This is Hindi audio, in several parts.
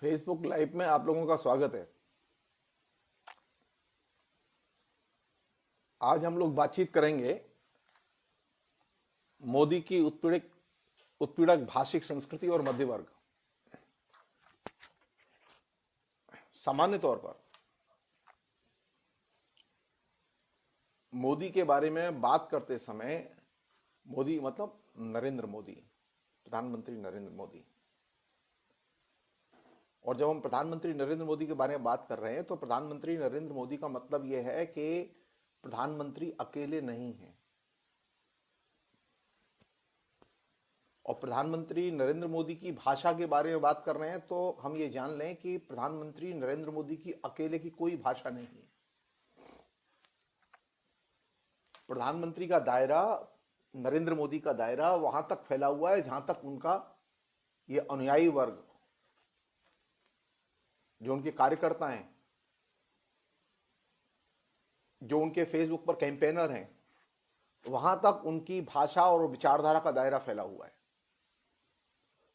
फेसबुक लाइव में आप लोगों का स्वागत है। आज हम लोग बातचीत करेंगे मोदी की उत्पीड़क भाषिक संस्कृति और मध्य वर्ग। सामान्य तौर पर मोदी के बारे में बात करते समय, मोदी मतलब नरेंद्र मोदी, प्रधानमंत्री नरेंद्र मोदी, और जब हम प्रधानमंत्री नरेंद्र मोदी के बारे में बात कर रहे हैं तो प्रधानमंत्री नरेंद्र मोदी का मतलब यह है कि प्रधानमंत्री अकेले नहीं हैं। और प्रधानमंत्री नरेंद्र मोदी की भाषा के बारे में बात कर रहे हैं तो हम ये जान लें कि प्रधानमंत्री नरेंद्र मोदी की अकेले की कोई भाषा नहीं है। प्रधानमंत्री का दायरा, नरेंद्र मोदी का दायरा वहां तक फैला हुआ है जहां तक उनका ये अनुयायी वर्ग, जो उनके कार्यकर्ता हैं, जो उनके फेसबुक पर कैंपेनर हैं, वहां तक उनकी भाषा और विचारधारा का दायरा फैला हुआ है।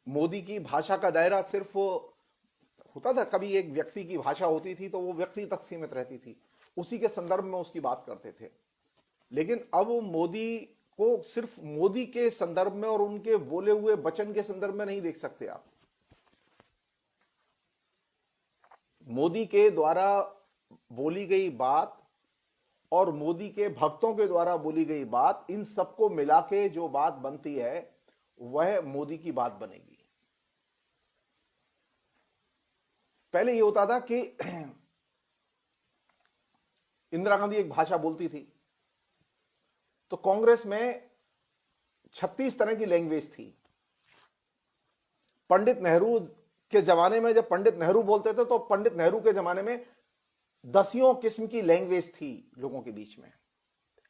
मोदी की भाषा का दायरा सिर्फ होता था, कभी एक व्यक्ति की भाषा होती थी तो वो व्यक्ति तक सीमित रहती थी, उसी के संदर्भ में उसकी बात करते थे। लेकिन अब मोदी को सिर्फ मोदी के संदर्भ में और उनके बोले हुए वचन के संदर्भ में नहीं देख सकते आप। मोदी के द्वारा बोली गई बात और मोदी के भक्तों के द्वारा बोली गई बात, इन सबको मिला के जो बात बनती है वह मोदी की बात बनेगी। पहले यह होता था कि इंदिरा गांधी एक भाषा बोलती थी तो कांग्रेस में 36 तरह की लैंग्वेज थी। पंडित नेहरू के जमाने में जब पंडित नेहरू बोलते थे तो पंडित नेहरू के जमाने में दसियों किस्म की लैंग्वेज थी लोगों के बीच में,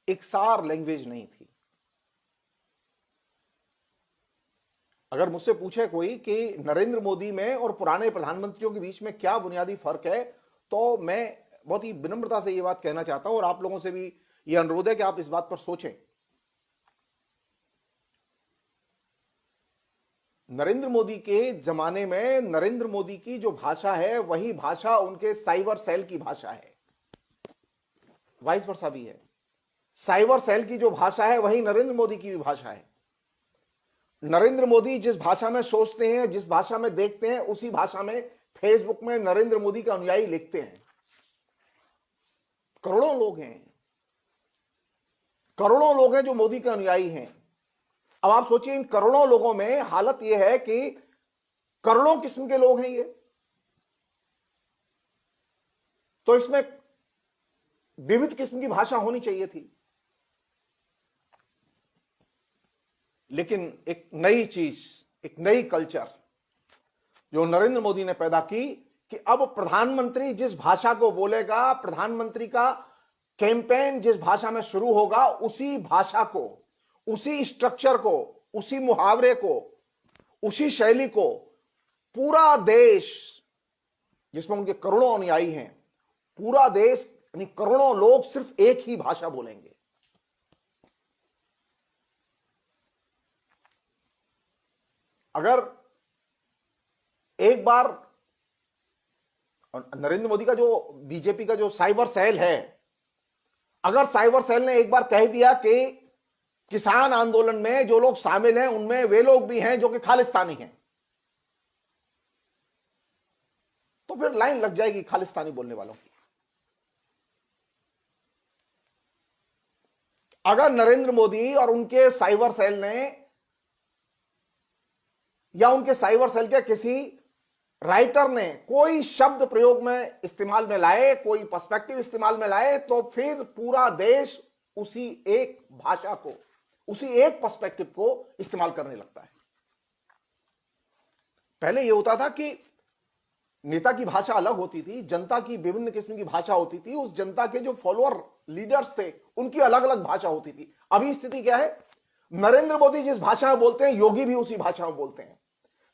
एकसार लैंग्वेज नहीं थी। अगर मुझसे पूछे कोई कि नरेंद्र मोदी में और पुराने प्रधानमंत्रियों के बीच में क्या बुनियादी फर्क है, तो मैं बहुत ही विनम्रता से यह बात कहना चाहता हूं और आप लोगों से भी यह अनुरोध है कि आप इस बात पर सोचें। नरेंद्र मोदी के जमाने में नरेंद्र मोदी की जो भाषा है वही भाषा उनके साइबर सेल की भाषा है, वाइस वर्सा भी है। साइबर सेल की जो भाषा है वही नरेंद्र मोदी की भी भाषा है। नरेंद्र मोदी जिस भाषा में सोचते हैं, जिस भाषा में देखते हैं, उसी भाषा में फेसबुक में नरेंद्र मोदी के अनुयायी लिखते हैं। करोड़ों लोग हैं, करोड़ों लोग हैं जो मोदी के अनुयायी हैं। अब आप सोचिए, इन करोड़ों लोगों में हालत यह है कि करोड़ों किस्म के लोग हैं ये, तो इसमें विविध किस्म की भाषा होनी चाहिए थी। लेकिन एक नई चीज, एक नई कल्चर जो नरेंद्र मोदी ने पैदा की कि अब प्रधानमंत्री जिस भाषा को बोलेगा, प्रधानमंत्री का कैंपेन जिस भाषा में शुरू होगा, उसी भाषा को, उसी स्ट्रक्चर को, उसी मुहावरे को, उसी शैली को पूरा देश, जिसमें उनके करोड़ों अनुयायी हैं, पूरा देश यानी करोड़ों लोग सिर्फ एक ही भाषा बोलेंगे। अगर एक बार नरेंद्र मोदी का जो, बीजेपी का जो साइबर सेल है, अगर साइबर सेल ने एक बार कह दिया कि किसान आंदोलन में जो लोग शामिल हैं उनमें वे लोग भी हैं जो कि खालिस्तानी हैं, तो फिर लाइन लग जाएगी खालिस्तानी बोलने वालों की। अगर नरेंद्र मोदी और उनके साइबर सेल ने या उनके साइबर सेल के किसी राइटर ने कोई शब्द प्रयोग में इस्तेमाल में लाए, कोई पर्सपेक्टिव इस्तेमाल में लाए, तो फिर पूरा देश उसी एक भाषा को, उसी एक पर्सपेक्टिव को इस्तेमाल करने लगता है। पहले यह होता था कि नेता की भाषा अलग होती थी, जनता की विभिन्न किस्म की भाषा होती थी, उस जनता के जो फॉलोअर लीडर्स थे उनकी अलग अलग भाषा होती थी। अभी स्थिति क्या है? नरेंद्र मोदी जिस भाषा में बोलते हैं, योगी भी उसी भाषा में बोलते हैं,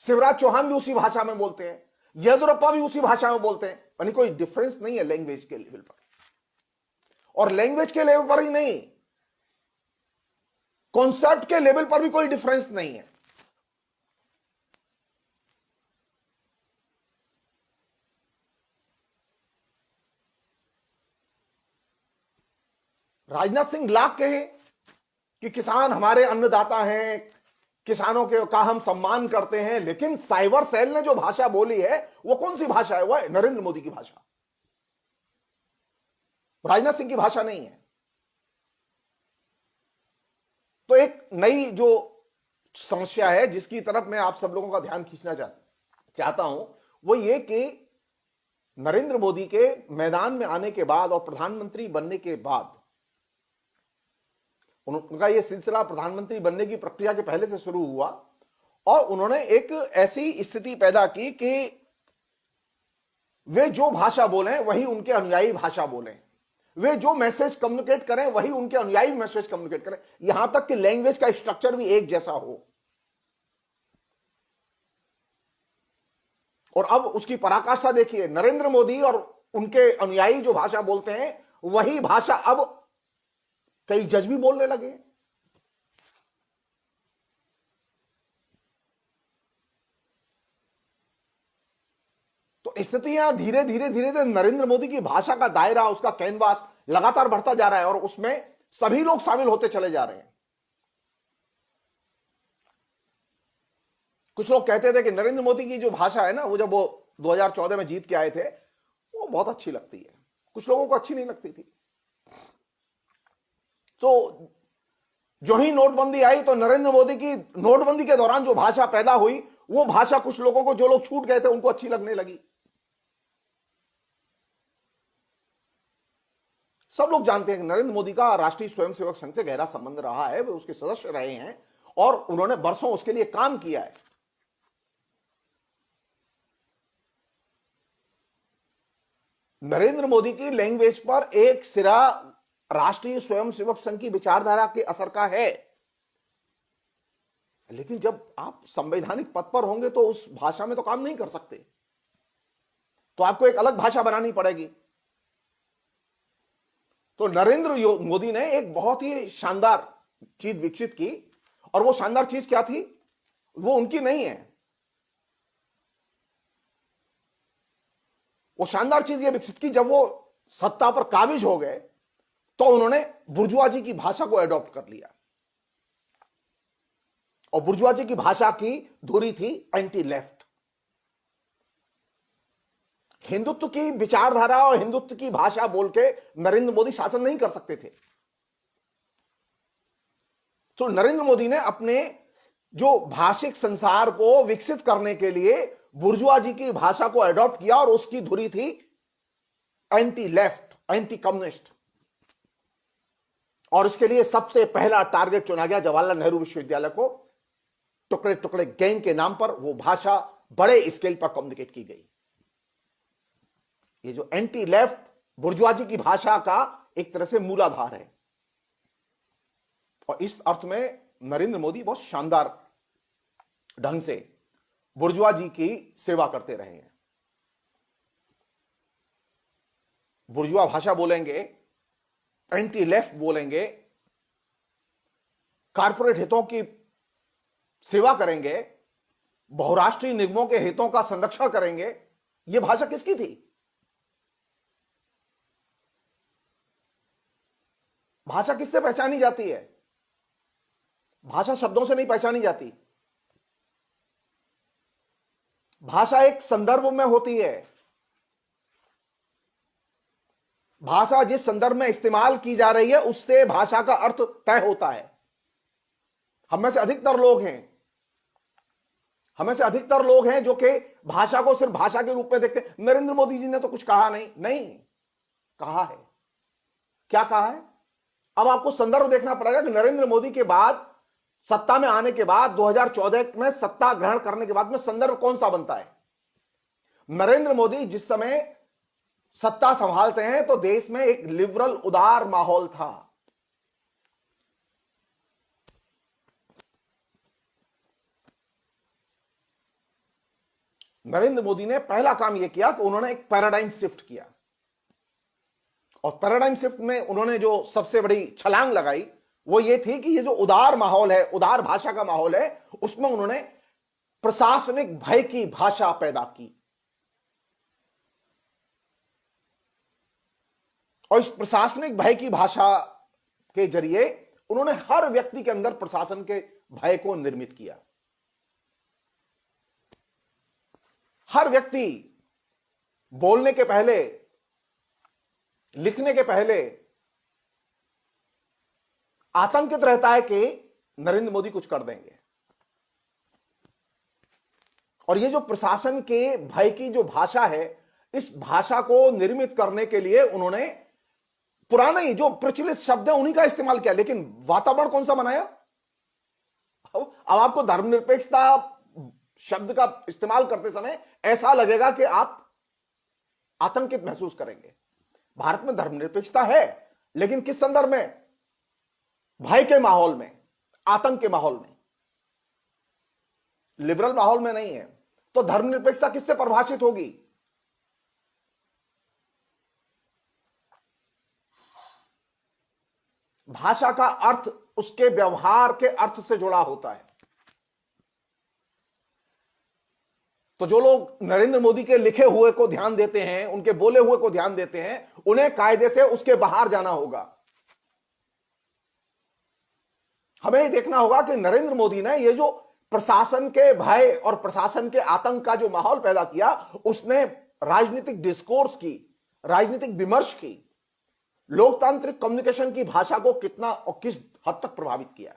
शिवराज चौहान भी उसी भाषा में बोलते हैं, येदियुरप्पा भी उसी भाषा में बोलते हैं। यानी कोई डिफरेंस नहीं है लैंग्वेज के लेवल पर, और लैंग्वेज के लेवल पर ही नहीं, कॉन्सेप्ट के लेवल पर भी कोई डिफरेंस नहीं है। राजनाथ सिंह लाख कहे कि किसान हमारे अन्नदाता हैं, किसानों के का हम सम्मान करते हैं, लेकिन साइबर सेल ने जो भाषा बोली है वो कौन सी भाषा है? वो है नरेंद्र मोदी की भाषा, राजनाथ सिंह की भाषा नहीं है। तो एक नई जो समस्या है जिसकी तरफ मैं आप सब लोगों का ध्यान खींचना चाहता हूं, वो ये कि नरेंद्र मोदी के मैदान में आने के बाद और प्रधानमंत्री बनने के बाद, उनका यह सिलसिला प्रधानमंत्री बनने की प्रक्रिया के पहले से शुरू हुआ और उन्होंने एक ऐसी स्थिति पैदा की कि वे जो भाषा बोलें वही उनके अनुयायी भाषा बोलें, वे जो मैसेज कम्युनिकेट करें वही उनके अनुयायी मैसेज कम्युनिकेट करें, यहां तक कि लैंग्वेज का स्ट्रक्चर भी एक जैसा हो। और अब उसकी पराकाष्ठा देखिए, नरेंद्र मोदी और उनके अनुयायी जो भाषा बोलते हैं वही भाषा अब कई जज भी बोलने लगे। तो स्थितियां धीरे धीरे धीरे धीरे नरेंद्र मोदी की भाषा का दायरा, उसका कैनवास लगातार बढ़ता जा रहा है और उसमें सभी लोग शामिल होते चले जा रहे हैं। कुछ लोग कहते थे कि नरेंद्र मोदी की जो भाषा है ना, वो जब वो 2014 में जीत के आए थे वो बहुत अच्छी लगती है, कुछ लोगों को अच्छी नहीं लगती थी। तो जो ही नोटबंदी आई तो नरेंद्र मोदी की नोटबंदी के दौरान जो भाषा पैदा हुई वो भाषा कुछ लोगों को, जो लोग छूट गए थे, उनको अच्छी लगने लगी। सब लोग जानते हैं कि नरेंद्र मोदी का राष्ट्रीय स्वयंसेवक संघ से गहरा संबंध रहा है, वे उसके सदस्य रहे हैं और उन्होंने बरसों उसके लिए काम किया है। नरेंद्र मोदी की लैंग्वेज पर एक सिरा राष्ट्रीय स्वयंसेवक संघ की विचारधारा के असर का है, लेकिन जब आप संवैधानिक पद पर होंगे तो उस भाषा में तो काम नहीं कर सकते, तो आपको एक अलग भाषा बनानी पड़ेगी। तो नरेंद्र मोदी ने एक बहुत ही शानदार चीज विकसित की और वो शानदार चीज क्या थी? वो उनकी नहीं है। वो शानदार चीज ये विकसित की जब वो सत्ता पर काबिज हो गए तो उन्होंने बुर्जुआजी की भाषा को एडॉप्ट कर लिया और बुर्जुआजी की भाषा की धुरी थी एंटी लेफ्ट। हिंदुत्व की विचारधारा और हिंदुत्व की भाषा बोल के नरेंद्र मोदी शासन नहीं कर सकते थे। तो नरेंद्र मोदी ने अपने जो भाषिक संसार को विकसित करने के लिए बुर्जुआजी की भाषा को एडॉप्ट किया और उसकी धुरी थी एंटी लेफ्ट, एंटी कम्युनिस्ट। और इसके लिए सबसे पहला टारगेट चुना गया जवाहरलाल नेहरू विश्वविद्यालय को। टुकड़े टुकड़े गैंग के नाम पर वो भाषा बड़े स्केल पर कम्युनिकेट की गई। ये जो एंटी लेफ्ट बुर्जुआजी की भाषा का एक तरह से मूलाधार है और इस अर्थ में नरेंद्र मोदी बहुत शानदार ढंग से बुर्जुआजी की सेवा करते रहे हैं। बुर्जुआ भाषा बोलेंगे, एंटी लेफ्ट बोलेंगे, कारपोरेट हितों की सेवा करेंगे, बहुराष्ट्रीय निगमों के हितों का संरक्षण करेंगे। यह भाषा किसकी थी? भाषा किससे पहचानी जाती है? भाषा शब्दों से नहीं पहचानी जाती। भाषा एक संदर्भ में होती है। भाषा जिस संदर्भ में इस्तेमाल की जा रही है उससे भाषा का अर्थ तय होता है। हम में से अधिकतर लोग हैं जो कि भाषा को सिर्फ भाषा के रूप में देखते हैं। नरेंद्र मोदी जी ने तो कुछ कहा नहीं कहा है। क्या कहा है? अब आपको संदर्भ देखना पड़ेगा कि नरेंद्र मोदी के बाद सत्ता में आने के बाद 2014 में सत्ता ग्रहण करने के बाद में संदर्भ कौन सा बनता है। नरेंद्र मोदी जिस समय सत्ता संभालते हैं तो देश में एक लिबरल उदार माहौल था। नरेंद्र मोदी ने पहला काम यह किया कि उन्होंने एक पैराडाइम शिफ्ट किया और पैराडाइम शिफ्ट में उन्होंने जो सबसे बड़ी छलांग लगाई वो ये थी कि ये जो उदार माहौल है, उदार भाषा का माहौल है, उसमें उन्होंने प्रशासनिक भय की भाषा पैदा की और इस प्रशासनिक भय की भाषा के जरिए उन्होंने हर व्यक्ति के अंदर प्रशासन के भय को निर्मित किया। हर व्यक्ति बोलने के पहले, लिखने के पहले आतंकित रहता है कि नरेंद्र मोदी कुछ कर देंगे। और ये जो प्रशासन के भय की जो भाषा है, इस भाषा को निर्मित करने के लिए उन्होंने पुराने जो प्रचलित शब्द है उन्हीं का इस्तेमाल किया, लेकिन वातावरण कौन सा बनाया? अब आपको धर्मनिरपेक्षता शब्द का इस्तेमाल करते समय ऐसा लगेगा कि आप आतंकित महसूस करेंगे। भारत में धर्मनिरपेक्षता है, लेकिन किस संदर्भ में? भय के माहौल में, आतंक के माहौल में, लिबरल माहौल में नहीं है। तो धर्मनिरपेक्षता किससे परिभाषित होगी? भाषा का अर्थ उसके व्यवहार के अर्थ से जुड़ा होता है। तो जो लोग नरेंद्र मोदी के लिखे हुए को ध्यान देते हैं, उनके बोले हुए को ध्यान देते हैं, उन्हें कायदे से उसके बाहर जाना होगा। हमें देखना होगा कि नरेंद्र मोदी ने ये जो प्रशासन के भय और प्रशासन के आतंक का जो माहौल पैदा किया, उसने राजनीतिक डिस्कोर्स की, राजनीतिक विमर्श की, लोकतांत्रिक कम्युनिकेशन की भाषा को कितना और किस हद तक प्रभावित किया।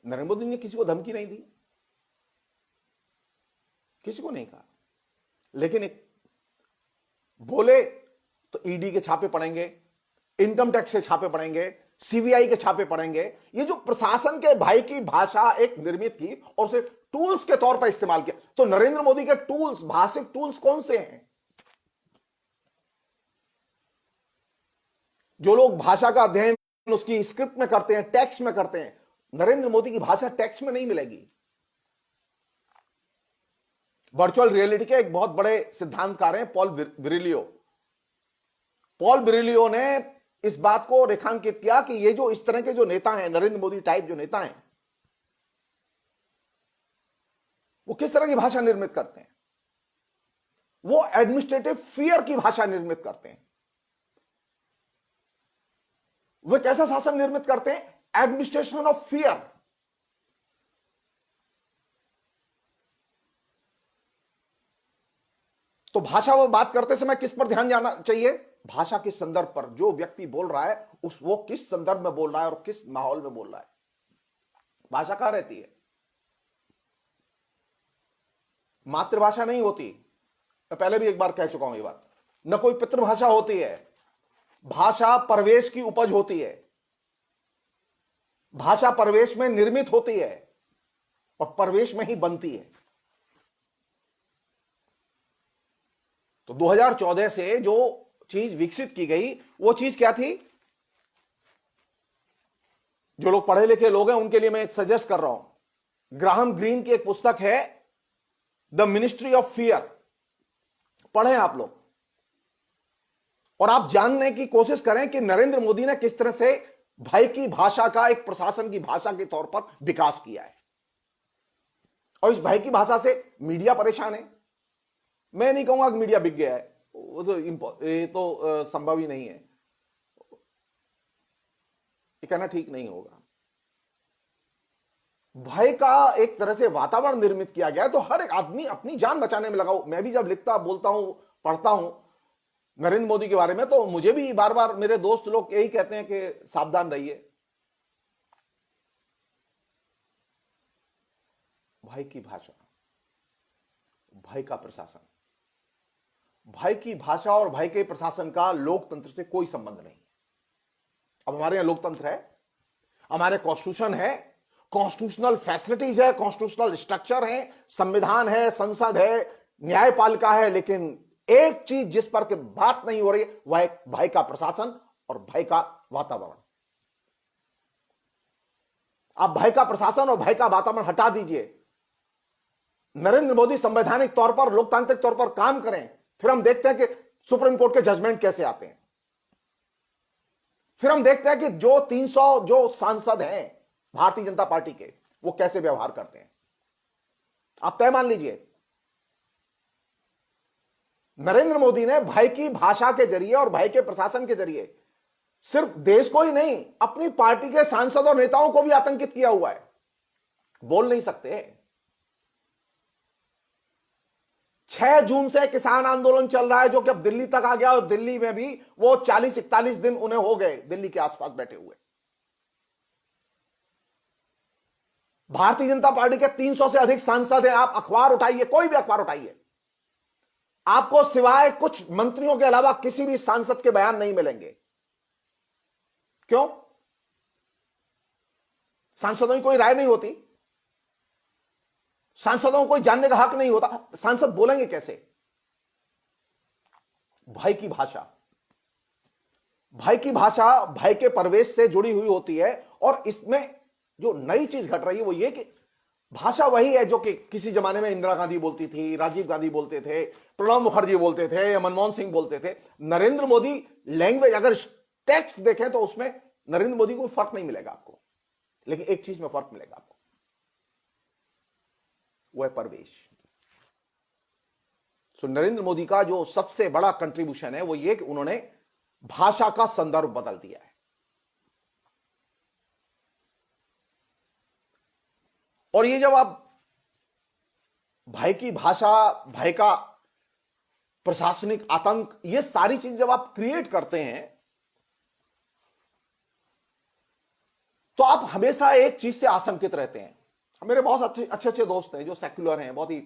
नरेंद्र मोदी ने किसी को धमकी नहीं दी, किसी को नहीं कहा, लेकिन एक बोले तो ईडी के छापे पड़ेंगे, इनकम टैक्स के छापे पड़ेंगे, सीबीआई के छापे पड़ेंगे। ये जो प्रशासन के भय की भाषा एक निर्मित की और उसे टूल्स के तौर पर इस्तेमाल किया। तो नरेंद्र मोदी के टूल्स, भाषिक टूल्स कौन से हैं? जो लोग भाषा का अध्ययन उसकी स्क्रिप्ट में करते हैं, टेक्स्ट में करते हैं, नरेंद्र मोदी की भाषा टेक्स्ट में नहीं मिलेगी। वर्चुअल रियलिटी के एक बहुत बड़े सिद्धांतकार हैं पॉल विरिलियो। पॉल विरिलियो ने इस बात को रेखांकित किया कि ये जो इस तरह के जो नेता हैं, नरेंद्र मोदी टाइप जो नेता हैं, वो किस तरह की भाषा निर्मित करते हैं? वो एडमिनिस्ट्रेटिव फियर की भाषा निर्मित करते हैं। वे कैसा शासन निर्मित करते हैं? Administration of fear. तो भाषा वो बात करते समय किस पर ध्यान जाना चाहिए? भाषा के संदर्भ पर। जो व्यक्ति बोल रहा है वो किस संदर्भ में बोल रहा है और किस माहौल में बोल रहा है। भाषा कहां रहती है? मातृभाषा नहीं होती। मैं पहले भी एक बार कह चुका हूं ये बात। न कोई पितृभाषा होती है। भाषा परवेश की उपज होती है। भाषा परवेश में निर्मित होती है और परवेश में ही बनती है। तो 2014 से जो चीज विकसित की गई, वो चीज क्या थी? जो लोग पढ़े लिखे लोग हैं उनके लिए मैं एक सजेस्ट कर रहा हूं। ग्राहम ग्रीन की एक पुस्तक है द मिनिस्ट्री ऑफ फियर। पढ़ें आप लोग और आप जानने की कोशिश करें कि नरेंद्र मोदी ने किस तरह से भय की भाषा का एक प्रशासन की भाषा के तौर पर विकास किया है। और इस भय की भाषा से मीडिया परेशान है। मैं नहीं कहूंगा कि मीडिया बिक गया है, वो तो ये तो संभव ही नहीं है। ये कहना ठीक नहीं होगा। भय का एक तरह से वातावरण निर्मित किया गया है, तो हर एक आदमी अपनी जान बचाने में लगा हो। मैं भी जब लिखता, बोलता हूं, पढ़ता हूं नरेंद्र मोदी के बारे में, तो मुझे भी बार बार मेरे दोस्त लोग यही कहते हैं कि सावधान रहिए। भय की भाषा, भय का प्रशासन, भय की भाषा और भय के प्रशासन का लोकतंत्र से कोई संबंध नहीं। अब हमारे यहां लोकतंत्र है, हमारे कॉन्स्टिट्यूशन है, कॉन्स्टिट्यूशनल फैसिलिटीज है, कॉन्स्टिट्यूशनल स्ट्रक्चर है, संविधान है, संसद है, न्यायपालिका है, लेकिन एक चीज जिस पर बात नहीं हो रही वह एक भय का प्रशासन और भय का वातावरण। आप भय का प्रशासन और भय का वातावरण हटा दीजिए। नरेंद्र मोदी संवैधानिक तौर पर, लोकतांत्रिक तौर पर काम करें, फिर हम देखते हैं कि सुप्रीम कोर्ट के जजमेंट कैसे आते हैं। फिर हम देखते हैं कि जो 300 जो सांसद हैं भारतीय जनता पार्टी के, वो कैसे व्यवहार करते हैं। आप तय मान लीजिए, नरेंद्र मोदी ने भय की भाषा के जरिए और भय के प्रशासन के जरिए सिर्फ देश को ही नहीं, अपनी पार्टी के सांसद और नेताओं को भी आतंकित किया हुआ है। बोल नहीं सकते। 6 जून से किसान आंदोलन चल रहा है, जो कि अब दिल्ली तक आ गया, और दिल्ली में भी वो 40-41 दिन उन्हें हो गए दिल्ली के आसपास बैठे हुए। भारतीय जनता पार्टी के 300 से अधिक सांसद हैं। आप अखबार उठाइए, कोई भी अखबार उठाइए, आपको सिवाय कुछ मंत्रियों के अलावा किसी भी सांसद के बयान नहीं मिलेंगे। क्यों? सांसदों की कोई राय नहीं होती, सांसदों को कोई जानने का हक नहीं होता, सांसद बोलेंगे कैसे? भय की भाषा, भय की भाषा भय के परिवेश से जुड़ी हुई होती है। और इसमें जो नई चीज घट रही है वो ये कि भाषा वही है जो कि किसी जमाने में इंदिरा गांधी बोलती थी, राजीव गांधी बोलते थे, प्रणब मुखर्जी बोलते थे, या मनमोहन सिंह बोलते थे। नरेंद्र मोदी लैंग्वेज, अगर टेक्स्ट देखें तो उसमें नरेंद्र मोदी को फर्क नहीं मिलेगा आपको, लेकिन एक चीज में फर्क मिलेगा आपको, वो है परिवेश। तो नरेंद्र मोदी का जो सबसे बड़ा कंट्रीब्यूशन है वो ये कि उन्होंने भाषा का संदर्भ बदल दिया है। और ये जब आप भय की भाषा, भय का प्रशासनिक आतंक, ये सारी चीज जब आप क्रिएट करते हैं तो आप हमेशा एक चीज से आशंकित रहते हैं। मेरे बहुत अच्छे अच्छे दोस्त हैं जो सेक्युलर हैं, बहुत ही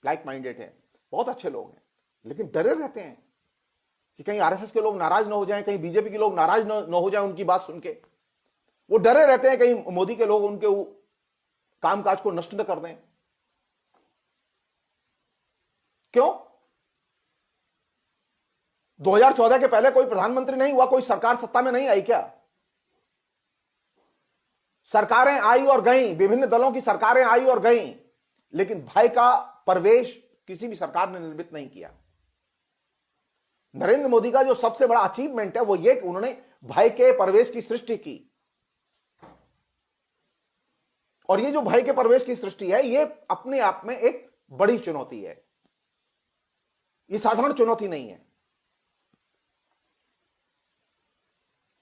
लाइक माइंडेड हैं, बहुत अच्छे लोग हैं, लेकिन डरे रहते हैं कि कहीं आरएसएस के लोग नाराज ना हो जाएं, कहीं बीजेपी के लोग नाराज ना हो जाएं उनकी बात सुन के। वो डरे रहते हैं कहीं मोदी के लोग उनके कामकाज को नष्ट न कर दें। क्यों? 2014 के पहले कोई प्रधानमंत्री नहीं हुआ, कोई सरकार सत्ता में नहीं आई क्या? सरकारें आई और गईं, विभिन्न दलों की सरकारें आई और गईं, लेकिन भय का परिवेश किसी भी सरकार ने निर्मित नहीं किया। नरेंद्र मोदी का जो सबसे बड़ा अचीवमेंट है वो ये कि उन्होंने भय के परिवेश की सृष्टि की। और ये जो भय के परिवेश की सृष्टि है, ये अपने आप में एक बड़ी चुनौती है, ये साधारण चुनौती नहीं है।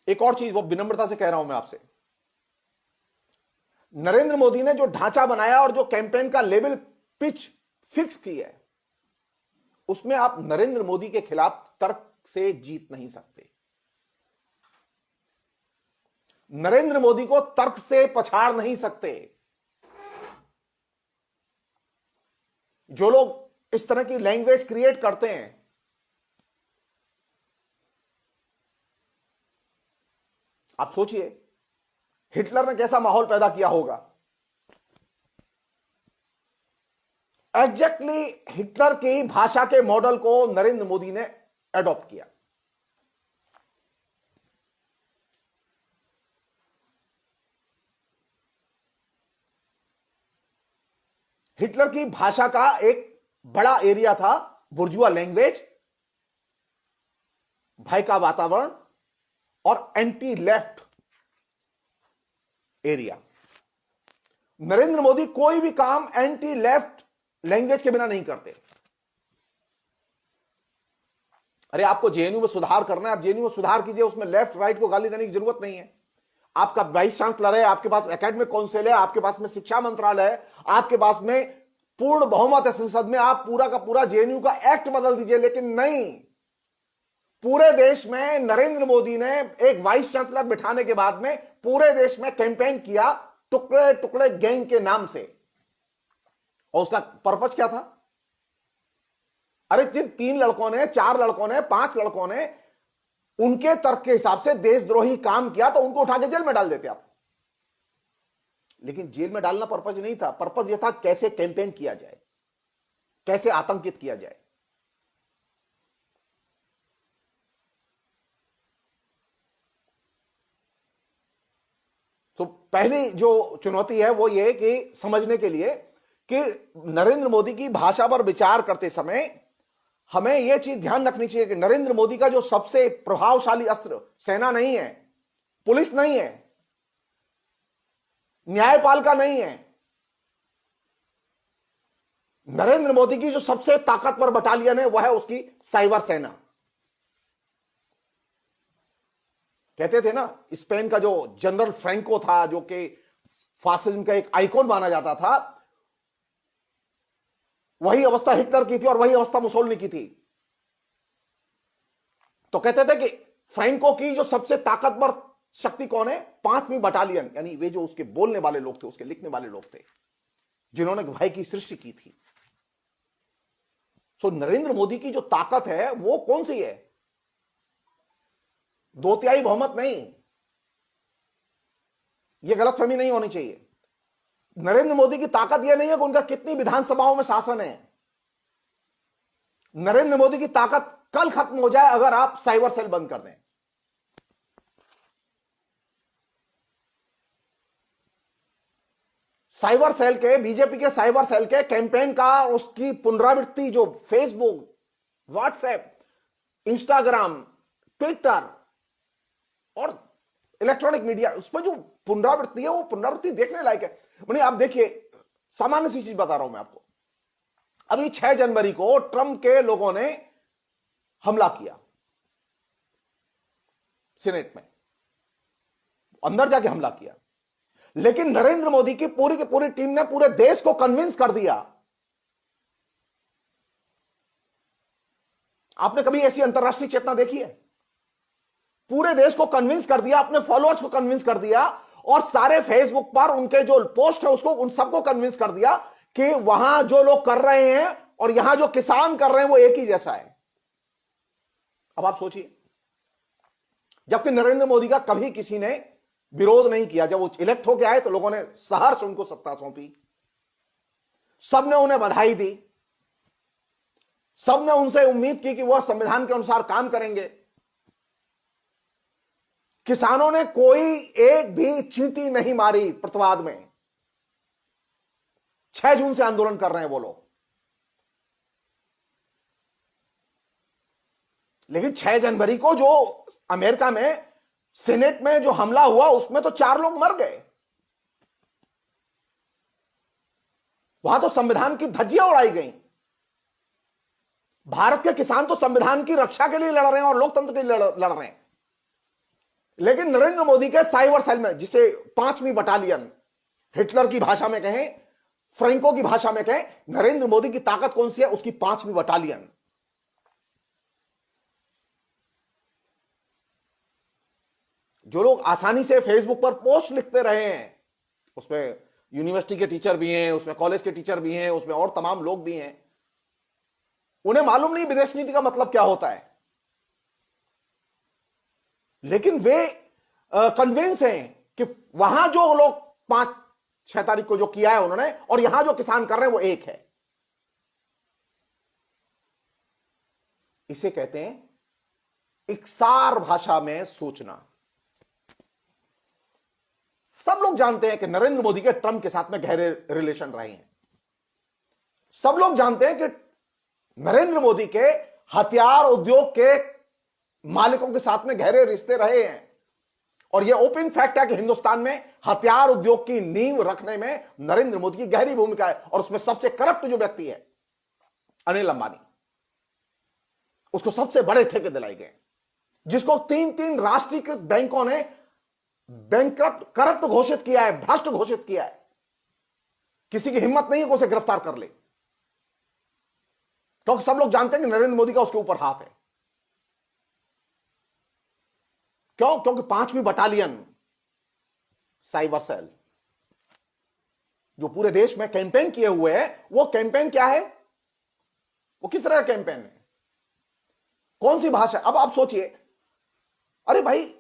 एक और चीज, वो विनम्रता से कह रहा हूं मैं आपसे, नरेंद्र मोदी ने जो ढांचा बनाया और जो कैंपेन का लेवल पिच फिक्स की है, उसमें आप नरेंद्र मोदी के खिलाफ तर्क से जीत नहीं सकते। नरेंद्र मोदी को तर्क से पछाड़ नहीं सकते। जो लोग इस तरह की लैंग्वेज क्रिएट करते हैं, आप सोचिए हिटलर ने कैसा माहौल पैदा किया होगा। एग्जैक्टली हिटलर की भाषा के मॉडल को नरेंद्र मोदी ने एडॉप्ट किया। हिटलर की भाषा का एक बड़ा एरिया था बुर्जुआ लैंग्वेज, भय का वातावरण और anti left area. Narendra Modi कोई भी काम एंटी लेफ्ट लैंग्वेज के बिना नहीं करते। अरे आपको जेएनयू में सुधार करना है, आप जेएनयू में सुधार कीजिए, उसमें लेफ्ट राइट को गाली देने की जरूरत नहीं है। आपका वाइस चांसलर है, आपके पास एकेडमिक काउंसिल है, आपके पास में शिक्षा मंत्रालय है, आपके पास में पूर्ण बहुमत है संसद में, आप पूरा का पूरा जेएनयू का एक्ट बदल दीजिए। लेकिन नहीं, पूरे देश में नरेंद्र मोदी ने एक वाइस चांसलर बिठाने के बाद में पूरे देश में कैंपेन किया टुकड़े टुकड़े गैंग के नाम से। और उसका पर्पज क्या था? अरे जिन 3 लड़कों ने, 4 लड़कों ने, 5 लड़कों ने उनके तर्क के हिसाब से देशद्रोही काम किया तो उनको उठा के जेल में डाल देते आप। लेकिन जेल में डालना पर्पज नहीं था, पर्पज यह था कैसे कैंपेन किया जाए, कैसे आतंकित किया जाए। तो पहली जो चुनौती है वो ये कि समझने के लिए कि नरेंद्र मोदी की भाषा पर विचार करते समय हमें यह चीज ध्यान रखनी चाहिए कि नरेंद्र मोदी का जो सबसे प्रभावशाली अस्त्र सेना नहीं है, पुलिस नहीं है, न्यायपालिका नहीं है। नरेंद्र मोदी की जो सबसे ताकतवर बटालियन है वह है उसकी साइबर सेना। कहते थे ना, स्पेन का जो जनरल फ्रैंको था, जो कि फासिज्म का एक आइकॉन माना जाता था, वही अवस्था हिटलर की थी और वही अवस्था मुसोलिनी की थी। तो कहते थे कि फ्रैंको की जो सबसे ताकतवर शक्ति कौन है? 5वीं बटालियन, यानी वे जो उसके बोलने वाले लोग थे, उसके लिखने वाले लोग थे, जिन्होंने भय की सृष्टि की थी। सो नरेंद्र मोदी की जो ताकत है वो कौन सी है? 2/3 बहुमत नहीं, यह गलतफहमी नहीं होनी चाहिए। नरेंद्र मोदी की ताकत यह नहीं है कि उनका कितनी विधानसभाओं में शासन है। नरेंद्र मोदी की ताकत कल खत्म हो जाए अगर आप साइबर सेल बंद कर दें। साइबर सेल के, बीजेपी के साइबर सेल के कैंपेन का, उसकी पुनरावृत्ति जो फेसबुक, व्हाट्सएप, इंस्टाग्राम, ट्विटर और इलेक्ट्रॉनिक मीडिया, उसमें जो पुनरावृत्ति है वो पुनरावृत्ति देखने लायक है। मतलब आप देखिए, सामान्य सी चीज बता रहा हूं मैं आपको। अभी 6 जनवरी को ट्रंप के लोगों ने हमला किया सीनेट में, अंदर जाके हमला किया, लेकिन नरेंद्र मोदी की पूरी टीम ने पूरे देश को कन्विंस कर दिया। आपने कभी ऐसी अंतरराष्ट्रीय चेतना देखी है? पूरे देश को कन्विंस कर दिया, अपने फॉलोअर्स को कन्विंस कर दिया, और सारे फेसबुक पर उनके जो पोस्ट है उसको, उन सबको कन्विंस कर दिया कि वहां जो लोग कर रहे हैं और यहां जो किसान कर रहे हैं वो एक ही जैसा है। अब आप सोचिए, जबकि नरेंद्र मोदी का कभी किसी ने विरोध नहीं किया। जब वो इलेक्ट होकर आए तो लोगों ने सहर्ष उनको सत्ता सौंपी, सबने उन्हें बधाई दी, सबने उनसे उम्मीद की कि वह संविधान के अनुसार काम करेंगे। किसानों ने कोई एक भी चींटी नहीं मारी प्रतिवाद में। 6 जून से आंदोलन कर रहे हैं वो लोग, लेकिन 6 जनवरी को जो अमेरिका में सीनेट में जो हमला हुआ उसमें तो 4 लोग मर गए। वहां तो संविधान की धज्जियां उड़ाई गई। भारत के किसान तो संविधान की रक्षा के लिए लड़ रहे हैं और लोकतंत्र के लिए लड़ रहे हैं, लेकिन नरेंद्र मोदी के साइबर सेल में, जिसे 5वीं बटालियन, हिटलर की भाषा में कहें, फ्रैंको की भाषा में कहें, नरेंद्र मोदी की ताकत कौन सी है? उसकी 5वीं बटालियन। जो लोग आसानी से फेसबुक पर पोस्ट लिखते रहे हैं, उसमें यूनिवर्सिटी के टीचर भी हैं, उसमें कॉलेज के टीचर भी हैं, उसमें और तमाम लोग भी हैं, उन्हें मालूम नहीं विदेश नीति का मतलब क्या होता है, लेकिन वे कन्विंस हैं कि वहां जो लोग 5-6 तारीख को जो किया है उन्होंने, और यहां जो किसान कर रहे हैं वो एक है। इसे कहते हैं इकसार भाषा में सोचना। सब लोग जानते हैं कि नरेंद्र मोदी के ट्रंप के साथ में गहरे रिलेशन रहे हैं। सब लोग जानते हैं कि नरेंद्र मोदी के हथियार उद्योग के मालिकों के साथ में गहरे रिश्ते रहे हैं, और यह ओपन फैक्ट है कि हिंदुस्तान में हथियार उद्योग की नींव रखने में नरेंद्र मोदी की गहरी भूमिका है। और उसमें सबसे करप्ट जो व्यक्ति है अनिल अंबानी, उसको सबसे बड़े ठेके दिलाए गए, जिसको 3 राष्ट्रीयकृत बैंकों ने करप्ट घोषित किया है, भ्रष्ट घोषित किया है। किसी की हिम्मत नहीं है कि उसे गिरफ्तार कर ले, क्योंकि सब लोग जानते हैं कि नरेंद्र मोदी का उसके ऊपर हाथ है। क्यों? क्योंकि 5वीं बटालियन साइबर सेल जो पूरे देश में कैंपेन किए हुए है, वो कैंपेन क्या है? वो किस तरह का कैंपेन है? कौन सी भाषा? अब आप सोचिए, अरे भाई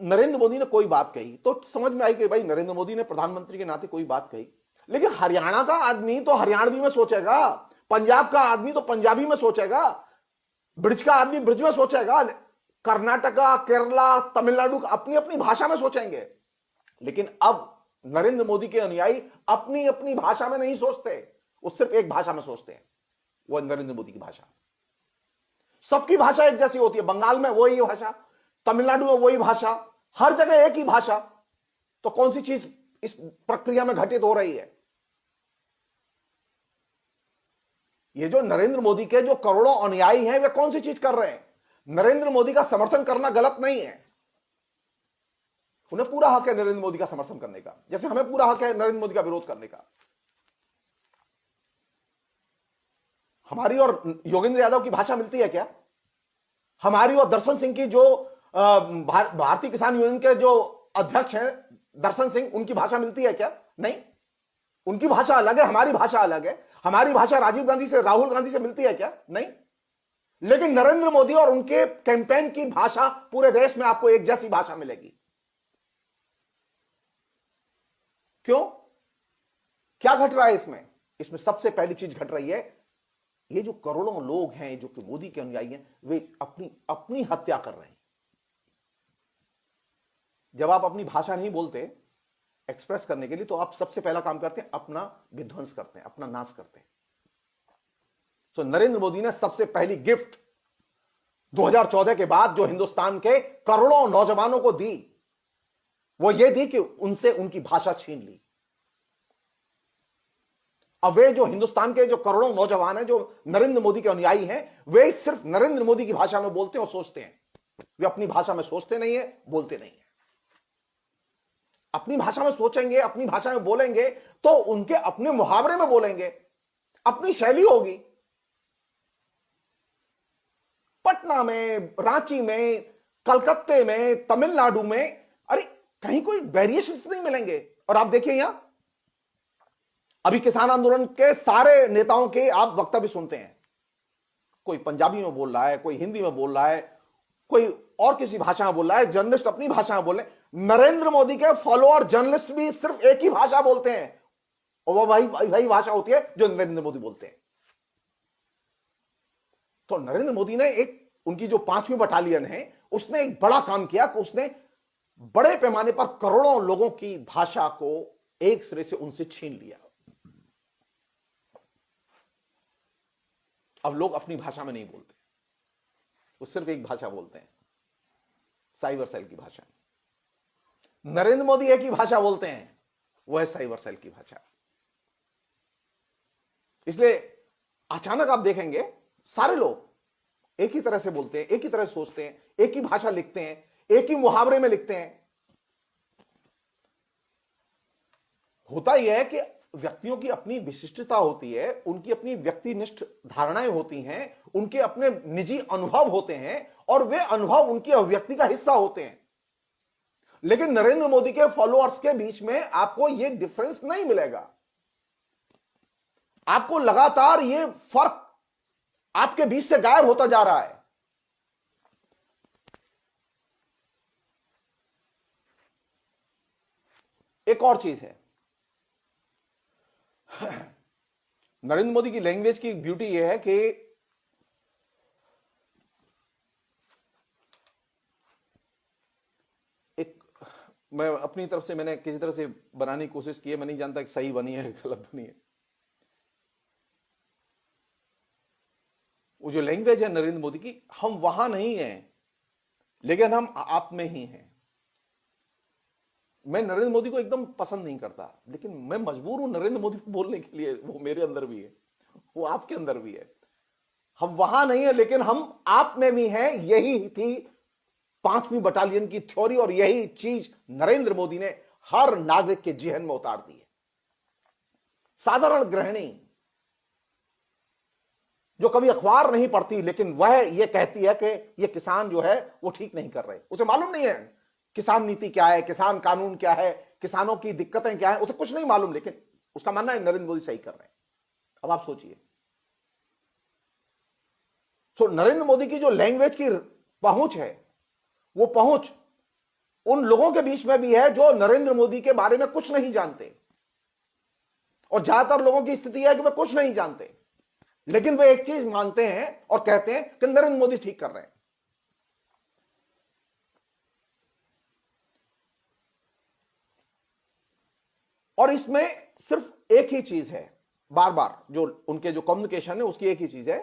नरेंद्र मोदी ने कोई बात कही तो समझ में आई कि भाई नरेंद्र मोदी ने प्रधानमंत्री के नाते कोई बात कही, लेकिन हरियाणा का आदमी तो हरियाणवी में सोचेगा, पंजाब का आदमी तो पंजाबी में सोचेगा, ब्रिज का आदमी ब्रिज में सोचेगा, कर्नाटका, केरला, तमिलनाडु अपनी अपनी भाषा में सोचेंगे। लेकिन अब नरेंद्र मोदी के अनुयायी अपनी अपनी भाषा में नहीं सोचते, वो सिर्फ एक भाषा में सोचते हैं, वो नरेंद्र मोदी की भाषा। सबकी भाषा एक जैसी होती है, बंगाल में वही भाषा, तमिलनाडु में वही भाषा, हर जगह एक ही भाषा। तो कौन सी चीज इस प्रक्रिया में घटित हो रही है? ये जो नरेंद्र मोदी के जो करोड़ों अनुयायी हैं, वे कौन सी चीज कर रहे हैं? नरेंद्र मोदी का समर्थन करना गलत नहीं है, उन्हें पूरा हक है नरेंद्र मोदी का समर्थन करने का, जैसे हमें पूरा हक है नरेंद्र मोदी का विरोध करने का। हमारी और योगेंद्र यादव की भाषा मिलती है क्या? हमारी और दर्शन सिंह की, जो भारतीय किसान यूनियन के जो अध्यक्ष हैं दर्शन सिंह, उनकी भाषा मिलती है क्या? नहीं। उनकी भाषा अलग है, हमारी भाषा अलग है। हमारी भाषा राजीव गांधी से, राहुल गांधी से मिलती है क्या? नहीं। लेकिन नरेंद्र मोदी और उनके कैंपेन की भाषा पूरे देश में आपको एक जैसी भाषा मिलेगी। क्यों? क्या घट रहा है इसमें? इसमें सबसे पहली चीज घट रही है, ये जो करोड़ों लोग हैं जो कि मोदी के अनुयायी हैं, वे अपनी अपनी हत्या कर रहे हैं। जब आप अपनी भाषा नहीं बोलते एक्सप्रेस करने के लिए, तो आप सबसे पहला काम करते हैं अपना विध्वंस करते हैं, अपना नाश करते हैं। तो नरेंद्र मोदी ने सबसे पहली गिफ्ट 2014 के बाद जो हिंदुस्तान के करोड़ों नौजवानों को दी, वो ये दी कि उनसे उनकी भाषा छीन ली। अब वे जो हिंदुस्तान के जो करोड़ों नौजवान हैं जो नरेंद्र मोदी के अनुयायी हैं, वे सिर्फ नरेंद्र मोदी की भाषा में बोलते हैं और सोचते हैं। वे अपनी भाषा में सोचते नहीं है, बोलते नहीं है। अपनी भाषा में सोचेंगे, अपनी भाषा में बोलेंगे तो उनके अपने मुहावरे में बोलेंगे, अपनी शैली होगी। पटना में, रांची में, कलकत्ते में, तमिलनाडु में, अरे कहीं कोई वेरिएशंस नहीं मिलेंगे। और आप देखिए यहां अभी किसान आंदोलन के सारे नेताओं के आप वक्तव्य सुनते हैं, कोई पंजाबी में बोल रहा है, कोई हिंदी में बोल रहा है, कोई और किसी भाषा में बोल रहा है, जर्नलिस्ट अपनी भाषा में बोल रहे हैं। नरेंद्र मोदी के फॉलोअर जर्नलिस्ट भी सिर्फ एक ही भाषा बोलते हैं, और वो वही भाषा होती है जो नरेंद्र मोदी बोलते हैं। तो नरेंद्र मोदी ने एक, उनकी जो 5वीं बटालियन है, उसने एक बड़ा काम किया कि उसने बड़े पैमाने पर करोड़ों लोगों की भाषा को एक सिरे से उनसे छीन लिया। अब लोग अपनी भाषा में नहीं बोलते, वो सिर्फ एक भाषा बोलते हैं, साइबर सेल की भाषा। नरेंद्र मोदी एक ही भाषा बोलते हैं, वो है साइबर सेल की भाषा। इसलिए अचानक आप देखेंगे सारे लोग एक ही तरह से बोलते हैं, एक ही तरह से सोचते हैं, एक ही भाषा लिखते हैं, एक ही मुहावरे में लिखते हैं। होता यह है कि व्यक्तियों की अपनी विशिष्टता होती है, उनकी अपनी व्यक्तिनिष्ठ धारणाएं होती हैं, उनके अपने निजी अनुभव होते हैं, और वे अनुभव उनकी अभिव्यक्ति का हिस्सा होते हैं। लेकिन नरेंद्र मोदी के फॉलोअर्स के बीच में आपको यह डिफरेंस नहीं मिलेगा। आपको लगातार यह फर्क आपके बीच से गायब होता जा रहा है। एक और चीज है, नरेंद्र मोदी की लैंग्वेज की ब्यूटी यह है कि एक, मैं अपनी तरफ से मैंने किसी तरह से बनाने की कोशिश की है, मैं नहीं जानता कि सही बनी है गलत बनी है। वो जो लैंग्वेज है नरेंद्र मोदी की, हम वहां नहीं हैं, लेकिन हम आप में ही हैं। मैं नरेंद्र मोदी को एकदम पसंद नहीं करता, लेकिन मैं मजबूर हूं नरेंद्र मोदी को बोलने के लिए। वो मेरे अंदर भी है, वो आपके अंदर भी है। हम वहां नहीं है, लेकिन हम आप में भी हैं। यही थी 5वीं बटालियन की थ्योरी, और यही चीज नरेंद्र मोदी ने हर नागरिक के जेहन में उतार दी है। साधारण गृहिणी जो कभी अखबार नहीं पढ़ती, लेकिन वह यह कहती है कि यह किसान जो है वो ठीक नहीं कर रहे, उसे मालूम नहीं है किसान नीति क्या है, किसान कानून क्या है, किसानों की दिक्कतें क्या है, उसे कुछ नहीं मालूम, लेकिन उसका मानना है नरेंद्र मोदी सही कर रहे हैं। अब आप सोचिए, तो नरेंद्र मोदी की जो लैंग्वेज की पहुंच है, वो पहुंच उन लोगों के बीच में भी है जो नरेंद्र मोदी के बारे में कुछ नहीं जानते। और ज्यादातर लोगों की स्थिति है कि वे कुछ नहीं जानते, लेकिन वे एक चीज मानते हैं और कहते हैं कि नरेंद्र मोदी ठीक कर रहे हैं। और इसमें सिर्फ एक ही चीज है, बार बार जो उनके जो कम्युनिकेशन है उसकी एक ही चीज है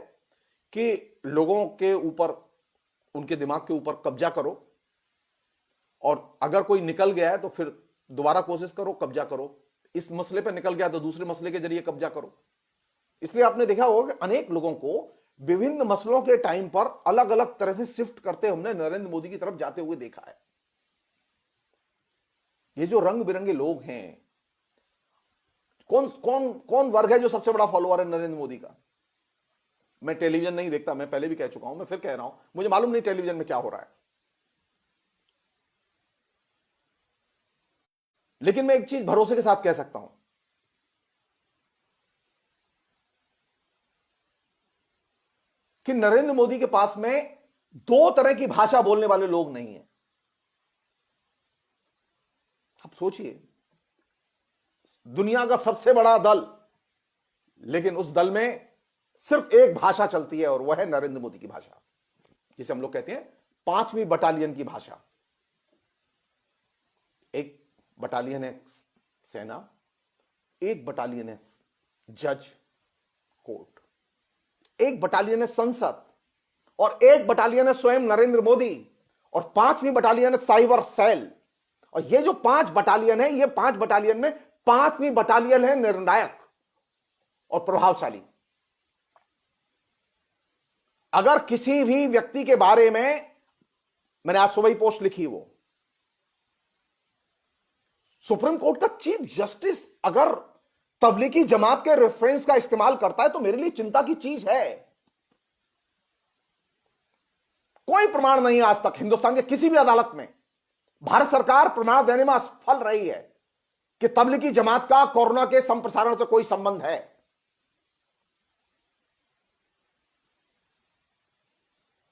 कि लोगों के ऊपर, उनके दिमाग के ऊपर कब्जा करो, और अगर कोई निकल गया है तो फिर दोबारा कोशिश करो, कब्जा करो। इस मसले पर निकल गया तो दूसरे मसले के जरिए कब्जा करो। इसलिए आपने देखा होगा कि अनेक लोगों को विभिन्न मसलों के टाइम पर अलग अलग तरह से शिफ्ट करते हमने नरेंद्र मोदी की तरफ जाते हुए देखा है। ये जो रंग बिरंगे लोग हैं, कौन कौन कौन वर्ग है जो सबसे बड़ा फॉलोअर है नरेंद्र मोदी का? मैं टेलीविजन नहीं देखता, मैं पहले भी कह चुका हूं, मैं फिर कह रहा हूं, मुझे मालूम नहीं टेलीविजन में क्या हो रहा है। लेकिन मैं एक चीज भरोसे के साथ कह सकता हूं कि नरेंद्र मोदी के पास में दो तरह की भाषा बोलने वाले लोग नहीं हैं। आप सोचिए, दुनिया का सबसे बड़ा दल, लेकिन उस दल में सिर्फ एक भाषा चलती है और वह है नरेंद्र मोदी की भाषा, जिसे हम लोग कहते हैं 5वीं बटालियन की भाषा। एक बटालियन है सेना, एक बटालियन है जज कोर्ट, एक बटालियन है संसद, और एक बटालियन है स्वयं नरेंद्र मोदी, और 5वीं बटालियन है साइबर सेल। और ये जो 5 बटालियन है, ये 5 बटालियन में 5वीं बटालियन है निर्णायक और प्रभावशाली। अगर किसी भी व्यक्ति के बारे में, मैंने आज सुबह ही पोस्ट लिखी, वो सुप्रीम कोर्ट का चीफ जस्टिस अगर तबलीगी जमात के रेफरेंस का इस्तेमाल करता है तो मेरे लिए चिंता की चीज है। कोई प्रमाण नहीं आज तक हिंदुस्तान के किसी भी अदालत में, भारत सरकार प्रमाण देने में असफल रही है कि तबलीगी जमात का कोरोना के संप्रसारण से कोई संबंध है।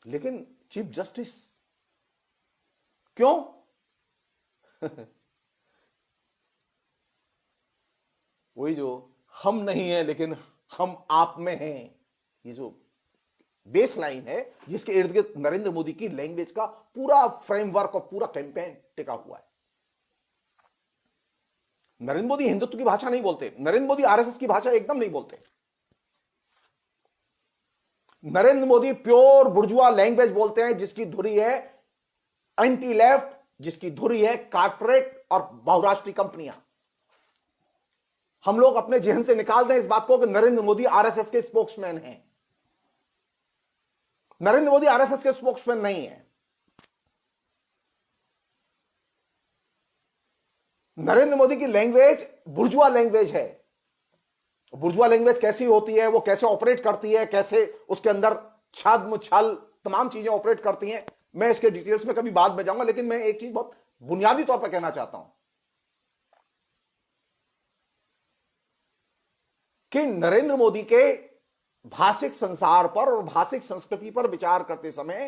लेकिन चीफ जस्टिस क्यों? वही जो हम नहीं है लेकिन हम आप में हैं, ये जो बेस लाइन है जिसके इर्द गिर्द नरेंद्र मोदी की लैंग्वेज का पूरा फ्रेमवर्क और पूरा कैंपेन टिका हुआ है। नरेंद्र मोदी हिंदुत्व की भाषा नहीं बोलते, नरेंद्र मोदी आरएसएस की भाषा एकदम नहीं बोलते। नरेंद्र मोदी प्योर बुर्जुआ लैंग्वेज बोलते हैं जिसकी धुरी है एंटी लेफ्ट, जिसकी धुरी है कारपोरेट और बहुराष्ट्रीय कंपनियां। हम लोग अपने जहन से निकाल दें इस बात को कि नरेंद्र मोदी आरएसएस के स्पोक्समैन हैं। नरेंद्र मोदी आरएसएस के स्पोक्समैन नहीं है। नरेंद्र मोदी की लैंग्वेज बुर्जुआ लैंग्वेज है। बुर्जुआ लैंग्वेज कैसी होती है, वो कैसे ऑपरेट करती है, कैसे उसके अंदर छद्म छल तमाम चीजें ऑपरेट करती हैं, मैं इसके डिटेल्स में कभी बाद में जाऊंगा। लेकिन मैं एक चीज बहुत बुनियादी तौर पर कहना चाहता हूं कि नरेंद्र मोदी के भाषिक संसार पर और भाषिक संस्कृति पर विचार करते समय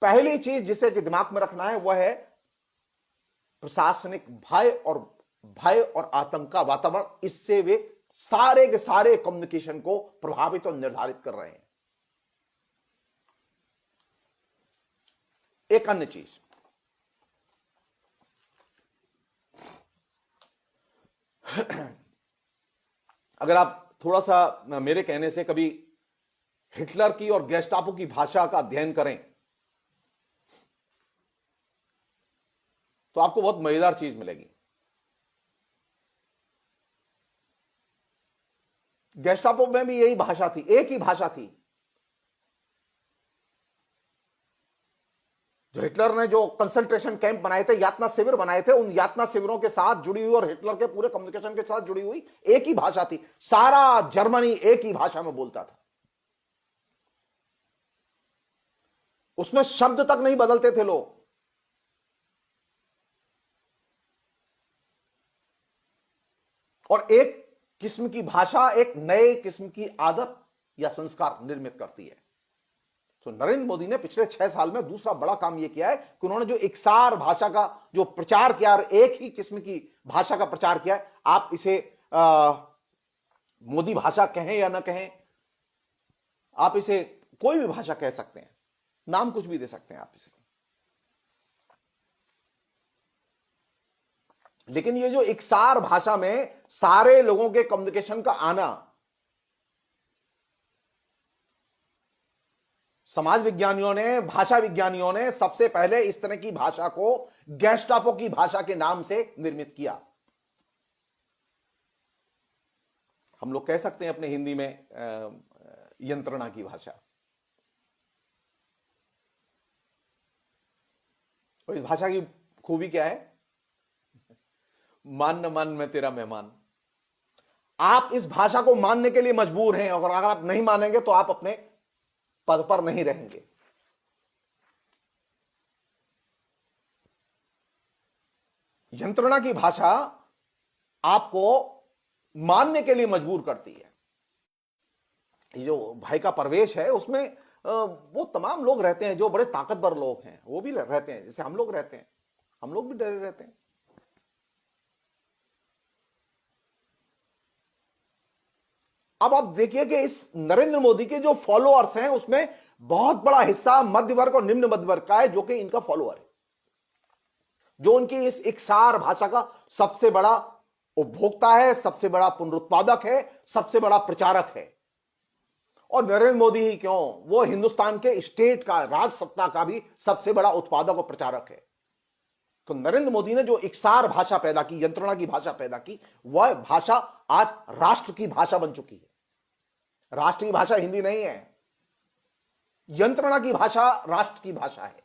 पहली चीज जिसे दिमाग में रखना है वह है प्रशासनिक भय और आतंक का वातावरण। इससे वे सारे के सारे कम्युनिकेशन को प्रभावित और निर्धारित कर रहे हैं। एक अन्य चीज, अगर आप थोड़ा सा मेरे कहने से कभी हिटलर की और गेस्टापो की भाषा का अध्ययन करें तो आपको बहुत मजेदार चीज मिलेगी। गेस्टापो में भी यही भाषा थी, एक ही भाषा थी। जो हिटलर ने जो कंसंट्रेशन कैंप बनाए थे, यातना शिविर बनाए थे, उन यातना शिविरों के साथ जुड़ी हुई और हिटलर के पूरे कम्युनिकेशन के साथ जुड़ी हुई एक ही भाषा थी। सारा जर्मनी एक ही भाषा में बोलता था। उसमें शब्द तक नहीं बदलते थे लोग। और एक किस्म की भाषा एक नए किस्म की आदत या संस्कार निर्मित करती है। तो नरेंद्र मोदी ने पिछले 6 साल में दूसरा बड़ा काम यह किया है कि उन्होंने जो इकसार भाषा का जो प्रचार किया, एक ही किस्म की भाषा का प्रचार किया है। आप इसे मोदी भाषा कहें या ना कहें, आप इसे कोई भी भाषा कह सकते हैं, नाम कुछ भी दे सकते हैं आप इसे। लेकिन ये जो इकसार भाषा में सारे लोगों के कम्युनिकेशन का आना, समाज विज्ञानियों ने, भाषा विज्ञानियों ने सबसे पहले इस तरह की भाषा को गेस्टापो की भाषा के नाम से निर्मित किया। हम लोग कह सकते हैं अपने हिंदी में यंत्रणा की भाषा। और इस भाषा की खूबी क्या है? मान न मान मैं तेरा मेहमान। आप इस भाषा को मानने के लिए मजबूर हैं, और अगर आप नहीं मानेंगे तो आप अपने पद पर नहीं रहेंगे। यंत्रणा की भाषा आपको मानने के लिए मजबूर करती है। ये जो भाई का प्रवेश है उसमें वो तमाम लोग रहते हैं जो बड़े ताकतवर लोग हैं, वो भी रहते हैं, जैसे हम लोग रहते हैं, हम लोग भी डरे रहते हैं। अब आप देखिए कि इस नरेंद्र मोदी के जो फॉलोअर्स हैं उसमें बहुत बड़ा हिस्सा मध्य वर्ग और निम्न मध्य वर्ग का है, जो कि इनका फॉलोअर है, जो उनकी इस इकसार भाषा का सबसे बड़ा उपभोक्ता है, सबसे बड़ा पुनरुत्पादक है, सबसे बड़ा प्रचारक है। और नरेंद्र मोदी ही क्यों, वो हिंदुस्तान के स्टेट का, राज सत्ता का भी सबसे बड़ा उत्पादक और प्रचारक है। तो नरेंद्र मोदी ने जो इकसार भाषा पैदा की, यंत्रणा की भाषा पैदा की, वह भाषा आज राष्ट्र की भाषा बन चुकी है। राष्ट्र की भाषा हिंदी नहीं है, यंत्रणा की भाषा राष्ट्र की भाषा है।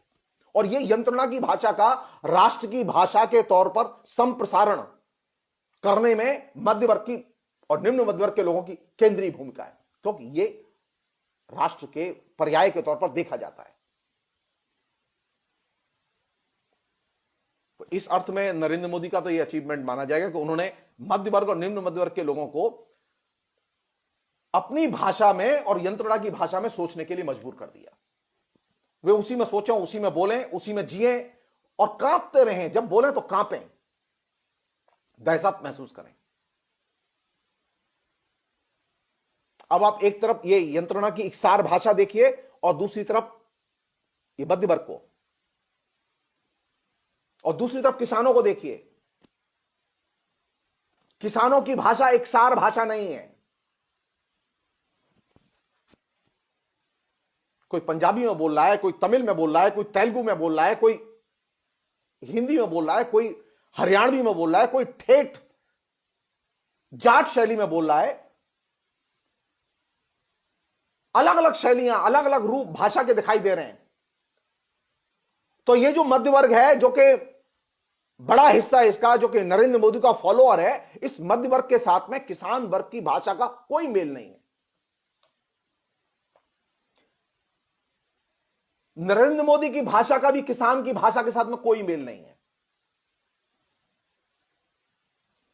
और यह यंत्रणा की भाषा का राष्ट्र की भाषा के तौर पर संप्रसारण करने में मध्य वर्ग की और निम्न मध्य वर्ग के लोगों की केंद्रीय भूमिका है, क्योंकि यह राष्ट्र के पर्याय के तौर पर देखा जाता है। तो इस अर्थ में नरेंद्र मोदी का तो यह अचीवमेंट माना जाएगा कि उन्होंने मध्य वर्ग और निम्न मध्य वर्ग के लोगों को अपनी भाषा में और यंत्रणा की भाषा में सोचने के लिए मजबूर कर दिया। वे उसी में सोचें, उसी में बोलें, उसी में जिए और कांपते रहें। जब बोलें तो कांपें, दहशत महसूस करें। अब आप एक तरफ ये यंत्रणा की इकसार भाषा देखिए और दूसरी तरफ ये मध्य वर्ग को, और दूसरी तरफ किसानों को देखिए। किसानों की भाषा इकसार भाषा नहीं है। कोई पंजाबी में बोल रहा है, कोई तमिल में बोल रहा है, कोई तेलुगु में बोल रहा है, कोई हिंदी में बोल रहा है, कोई हरियाणवी में बोल रहा है, कोई ठेठ जाट शैली में बोल रहा है। अलग अलग शैलियां, अलग अलग रूप भाषा के दिखाई दे रहे हैं। तो ये जो मध्य वर्ग है, जो कि बड़ा हिस्सा इसका, जो कि नरेंद्र मोदी का फॉलोअर है, इस मध्य वर्ग के साथ में किसान वर्ग की भाषा का कोई मेल नहीं है। नरेंद्र मोदी की भाषा का भी किसान की भाषा के साथ में कोई मेल नहीं है।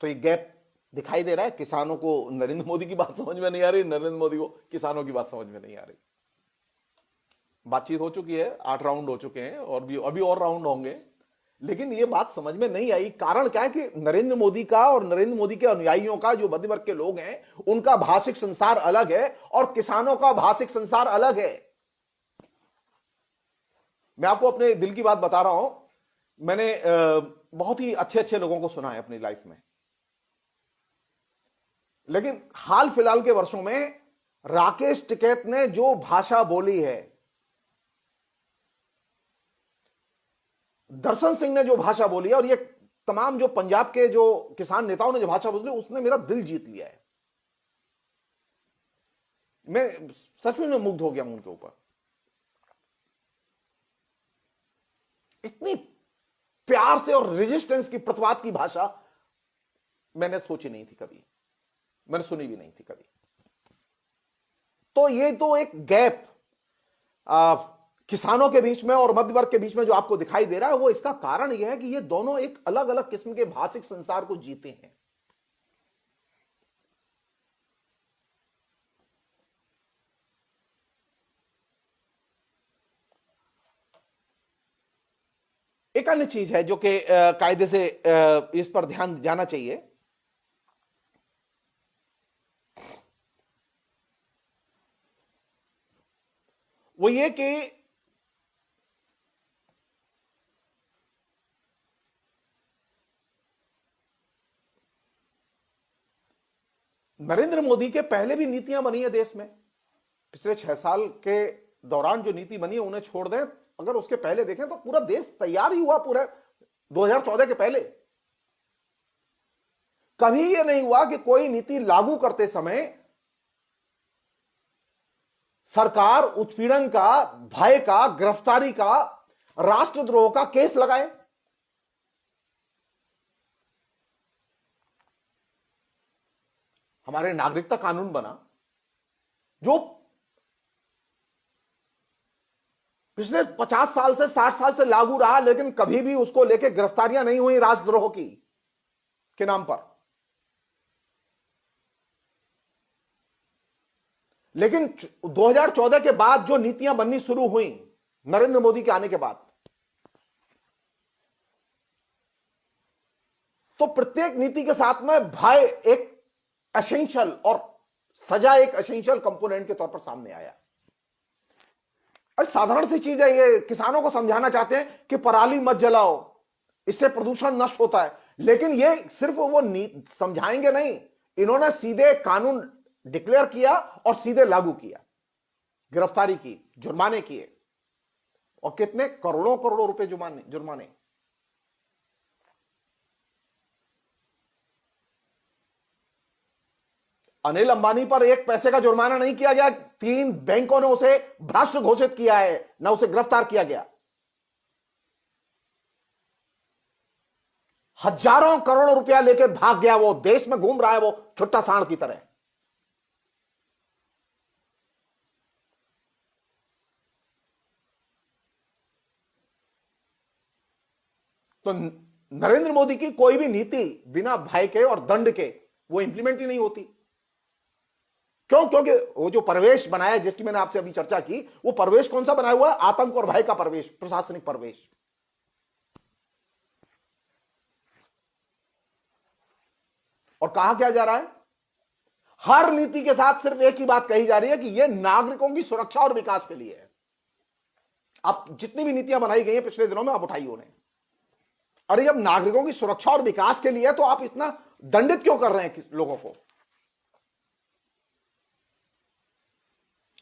तो ये गैप दिखाई दे रहा है। किसानों को नरेंद्र मोदी की बात समझ में नहीं आ रही, नरेंद्र मोदी को किसानों की बात समझ में नहीं आ रही। बातचीत हो चुकी है, 8 राउंड हो चुके हैं और भी अभी और राउंड होंगे, लेकिन ये बात समझ में नहीं आई। कारण क्या है कि नरेंद्र मोदी का और नरेंद्र मोदी के अनुयायियों का, जो मध्य वर्ग के लोग हैं, उनका भाषिक संसार अलग है और किसानों का भाषिक संसार अलग है। मैं आपको अपने दिल की बात बता रहा हूं। मैंने बहुत ही अच्छे अच्छे लोगों को सुना है अपनी लाइफ में, लेकिन हाल फिलहाल के वर्षों में राकेश टिकैत ने जो भाषा बोली है, दर्शन सिंह ने जो भाषा बोली है, और ये तमाम जो पंजाब के जो किसान नेताओं ने जो भाषा बोली, उसने मेरा दिल जीत लिया है। मैं सच में मुग्ध हो गया हूं उनके ऊपर। इतनी प्यार से और रेजिस्टेंस की, प्रतिवाद की भाषा मैंने सोची नहीं थी कभी, मैंने सुनी भी नहीं थी कभी। तो ये तो एक गैप किसानों के बीच में और मध्य वर्ग के बीच में जो आपको दिखाई दे रहा है, वो इसका कारण यह है कि ये दोनों एक अलग अलग किस्म के भाषिक संसार को जीते हैं। एक अन्य चीज है जो कि कायदे से इस पर ध्यान जाना चाहिए। वो ये कि नरेंद्र मोदी के पहले भी नीतियां बनी है देश में। पिछले 6 साल के दौरान जो नीति बनी है उन्हें छोड़ दें, अगर उसके पहले देखें तो पूरा देश तैयार ही हुआ। पूरे 2014 के पहले कभी यह नहीं हुआ कि कोई नीति लागू करते समय सरकार उत्पीड़न का, भय का, गिरफ्तारी का, राष्ट्रद्रोह का केस लगाए। हमारे नागरिकता कानून बना जो पिछले 50 साल से 60 साल से लागू रहा, लेकिन कभी भी उसको लेकर गिरफ्तारियां नहीं हुई राजद्रोह की के नाम पर। लेकिन 2014 के बाद जो नीतियां बननी शुरू हुई नरेंद्र मोदी के आने के बाद, तो प्रत्येक नीति के साथ में भय एक एसेंशियल और सजा एक एसेंशियल कंपोनेंट के तौर पर सामने आया। अरे साधारण सी चीज है, ये किसानों को समझाना चाहते हैं कि पराली मत जलाओ, इससे प्रदूषण नष्ट होता है, लेकिन ये सिर्फ वो समझाएंगे नहीं, इन्होंने सीधे कानून डिक्लेयर किया और सीधे लागू किया, गिरफ्तारी की, जुर्माने किए, और कितने करोड़ों करोड़ों रुपए जुर्माने। अनिल अंबानी पर एक पैसे का जुर्माना नहीं किया गया, 3 बैंकों ने उसे भ्रष्ट घोषित किया है, ना उसे गिरफ्तार किया गया। हजारों करोड़ रुपया लेकर भाग गया, वो देश में घूम रहा है वो छुट्टा सांड की तरह। तो नरेंद्र मोदी की कोई भी नीति बिना भय के और दंड के वो इंप्लीमेंट ही नहीं होती। क्यों? क्योंकि वो जो परिवेश बनाया जिसकी मैंने आपसे अभी चर्चा की, वो परिवेश कौन सा बनाया हुआ है? आतंक और भय का परिवेश, प्रशासनिक परिवेश। और कहा क्या जा रहा है? हर नीति के साथ सिर्फ एक ही बात कही जा रही है कि यह नागरिकों की सुरक्षा और विकास के लिए है। अब जितनी भी नीतियां बनाई गई हैं पिछले दिनों में, आप उठाइए उन्हें। अरे जब नागरिकों की सुरक्षा और विकास के लिए है तो आप इतना दंडित क्यों कर रहे हैं लोगों को?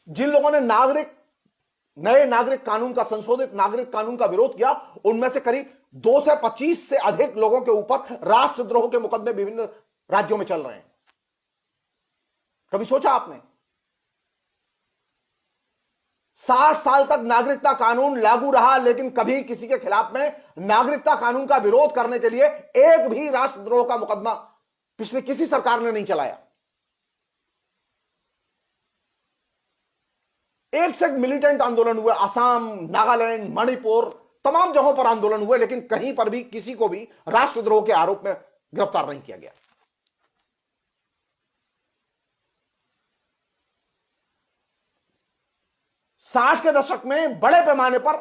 जिन लोगों ने नए नागरिक कानून का, संशोधित नागरिक कानून का विरोध किया, उनमें से करीब 2 से 25 से अधिक लोगों के ऊपर राष्ट्रद्रोह के मुकदमे विभिन्न राज्यों में चल रहे हैं। कभी सोचा आपने? 60 साल तक नागरिकता कानून लागू रहा, लेकिन कभी किसी के खिलाफ में नागरिकता कानून का विरोध करने के लिए एक भी राष्ट्रद्रोह का मुकदमा पिछले किसी सरकार ने नहीं चलाया। एक से मिलिटेंट आंदोलन हुए, असम, नागालैंड, मणिपुर, तमाम जगहों पर आंदोलन हुए, लेकिन कहीं पर भी किसी को भी राष्ट्रद्रोह के आरोप में गिरफ्तार नहीं किया गया। साठ के दशक में बड़े पैमाने पर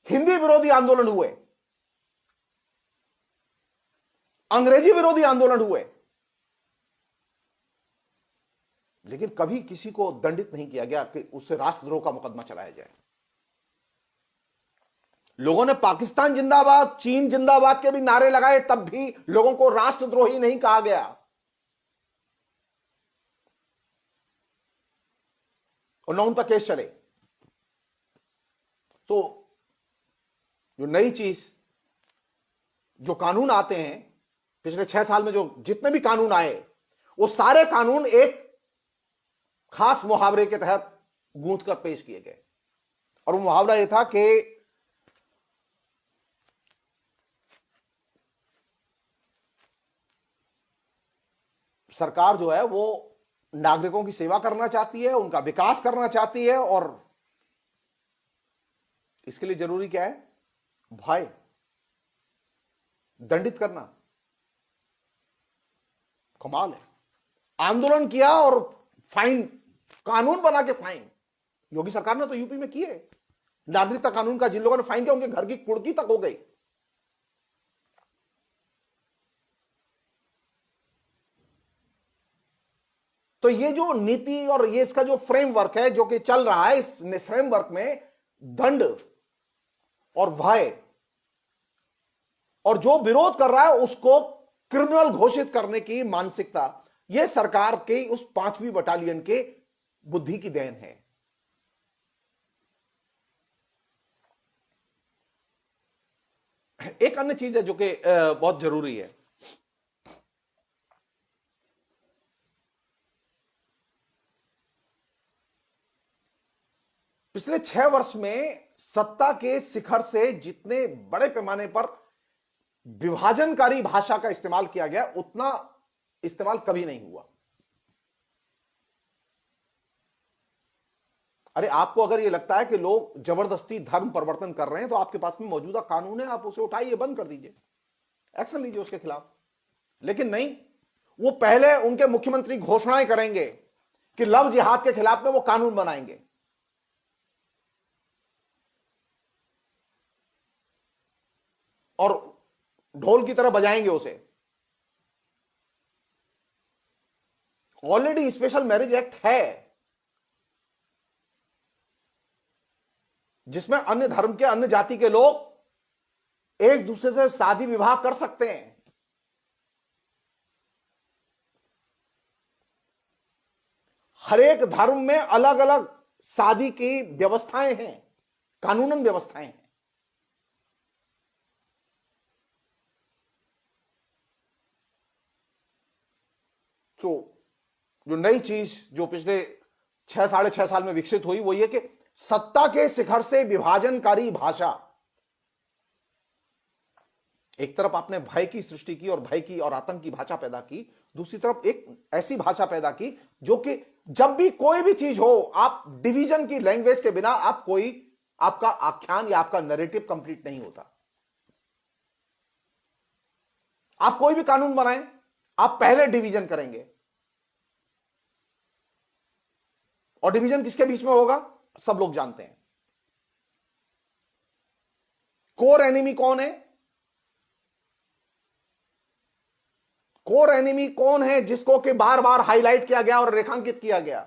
हिंदी विरोधी आंदोलन हुए, अंग्रेजी विरोधी आंदोलन हुए, लेकिन कभी किसी को दंडित नहीं किया गया कि उससे राष्ट्रद्रोह का मुकदमा चलाया जाए। लोगों ने पाकिस्तान जिंदाबाद, चीन जिंदाबाद के भी नारे लगाए, तब भी लोगों को राष्ट्रद्रोही नहीं कहा गया। और न उन पर केस चले। तो जो नई चीज, जो कानून आते हैं पिछले 6 साल में, जो जितने भी कानून आए, वो सारे कानून एक खास मुहावरे के तहत गूंथ कर पेश किए गए। और वो मुहावरा यह था कि सरकार जो है वो नागरिकों की सेवा करना चाहती है, उनका विकास करना चाहती है, और इसके लिए जरूरी क्या है? भय, दंडित करना। कमाल है। आंदोलन किया और फाइन, कानून बना के फाइन। योगी सरकार ने तो यूपी में किए नागरिकता कानून का, जिन लोगों ने फाइन किया उनके घर की कुर्की तक हो गई। तो ये जो नीति और ये इसका जो फ्रेमवर्क है जो कि चल रहा है, इस फ्रेमवर्क में दंड और भय, और जो विरोध कर रहा है उसको क्रिमिनल घोषित करने की मानसिकता, यह सरकार के उस 5वीं बटालियन के बुद्धि की देन है। एक अन्य चीज है जो कि बहुत जरूरी है। पिछले 6 वर्ष में सत्ता के शिखर से जितने बड़े पैमाने पर विभाजनकारी भाषा का इस्तेमाल किया गया, उतना इस्तेमाल कभी नहीं हुआ। अरे आपको अगर ये लगता है कि लोग जबरदस्ती धर्म परिवर्तन कर रहे हैं तो आपके पास में मौजूदा कानून है, आप उसे उठाइए, बंद कर दीजिए, एक्शन लीजिए उसके खिलाफ। लेकिन नहीं, वो पहले उनके मुख्यमंत्री घोषणाएं करेंगे कि लव जिहाद के खिलाफ में वो कानून बनाएंगे, और ढोल की तरह बजाएंगे उसे। ऑलरेडी स्पेशल मैरिज एक्ट है जिसमें अन्य धर्म के, अन्य जाति के लोग एक दूसरे से शादी विवाह कर सकते हैं। हर एक धर्म में अलग अलग शादी की व्यवस्थाएं हैं, कानूनन व्यवस्थाएं हैं। तो जो नई चीज जो पिछले 6 साढ़े 6 साल में विकसित हुई वो ये कि सत्ता के शिखर से विभाजनकारी भाषा। एक तरफ आपने भय की सृष्टि की और भय की और आतंक की भाषा पैदा की, दूसरी तरफ एक ऐसी भाषा पैदा की जो कि जब भी कोई भी चीज हो, आप डिवीजन की लैंग्वेज के बिना आप कोई, आपका आख्यान या आपका नैरेटिव कंप्लीट नहीं होता। आप कोई भी कानून बनाएं, आप पहले डिवीजन करेंगे, और डिवीजन किसके बीच में होगा सब लोग जानते हैं। कोर एनिमी कौन है? कोर एनिमी कौन है जिसको कि बार बार हाईलाइट किया गया और रेखांकित किया गया?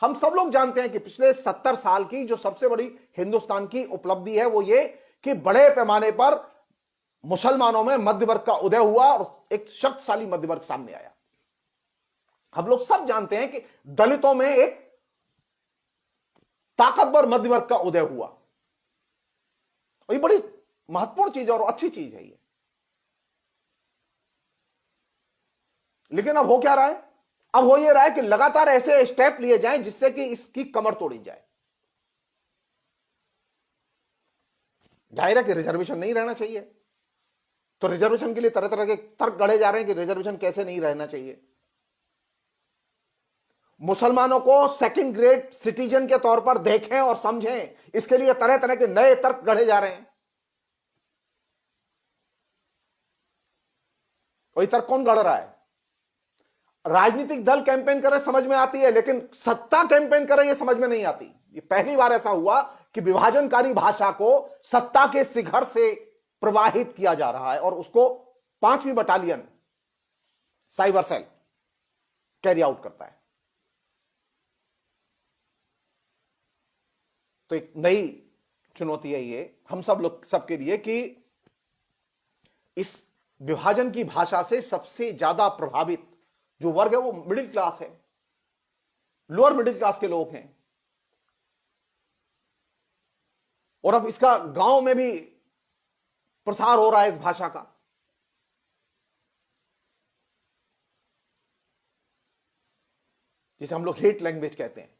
हम सब लोग जानते हैं कि पिछले 70 साल की जो सबसे बड़ी हिंदुस्तान की उपलब्धि है वो ये कि बड़े पैमाने पर मुसलमानों में मध्य वर्ग का उदय हुआ और एक शक्तिशाली मध्य वर्ग सामने आया। हम लोग सब जानते हैं कि दलितों में एक ताकतवर मध्य वर्ग का उदय हुआ, और ये बड़ी महत्वपूर्ण चीज और अच्छी चीज है ये। लेकिन अब हो क्या रहा है? अब हो ये रहा है कि लगातार ऐसे स्टेप लिए जाएं जिससे कि इसकी कमर तोड़ी जाए। जाहिर है कि रिजर्वेशन नहीं रहना चाहिए, तो रिजर्वेशन के लिए तरह तरह के तर्क गढ़े जा रहे हैं कि रिजर्वेशन कैसे नहीं रहना चाहिए। मुसलमानों को सेकंड ग्रेड सिटीजन के तौर पर देखें और समझें, इसके लिए तरह तरह के नए तर्क गढ़े जा रहे हैं। और ये तर्क कौन गढ़ रहा है? राजनीतिक दल कैंपेन करे समझ में आती है, लेकिन सत्ता कैंपेन करे ये समझ में नहीं आती। ये पहली बार ऐसा हुआ कि विभाजनकारी भाषा को सत्ता के शिखर से प्रवाहित किया जा रहा है, और उसको 5वीं battalion cyber cell carry out करता है। तो एक नई चुनौती है ये हम सब लोग सबके लिए कि इस विभाजन की भाषा से सबसे ज्यादा प्रभावित जो वर्ग है वो मिडिल क्लास है, लोअर मिडिल क्लास के लोग हैं। और अब इसका गांव में भी प्रसार हो रहा है इस भाषा का। जिसे हम लोग हेट लैंग्वेज कहते हैं।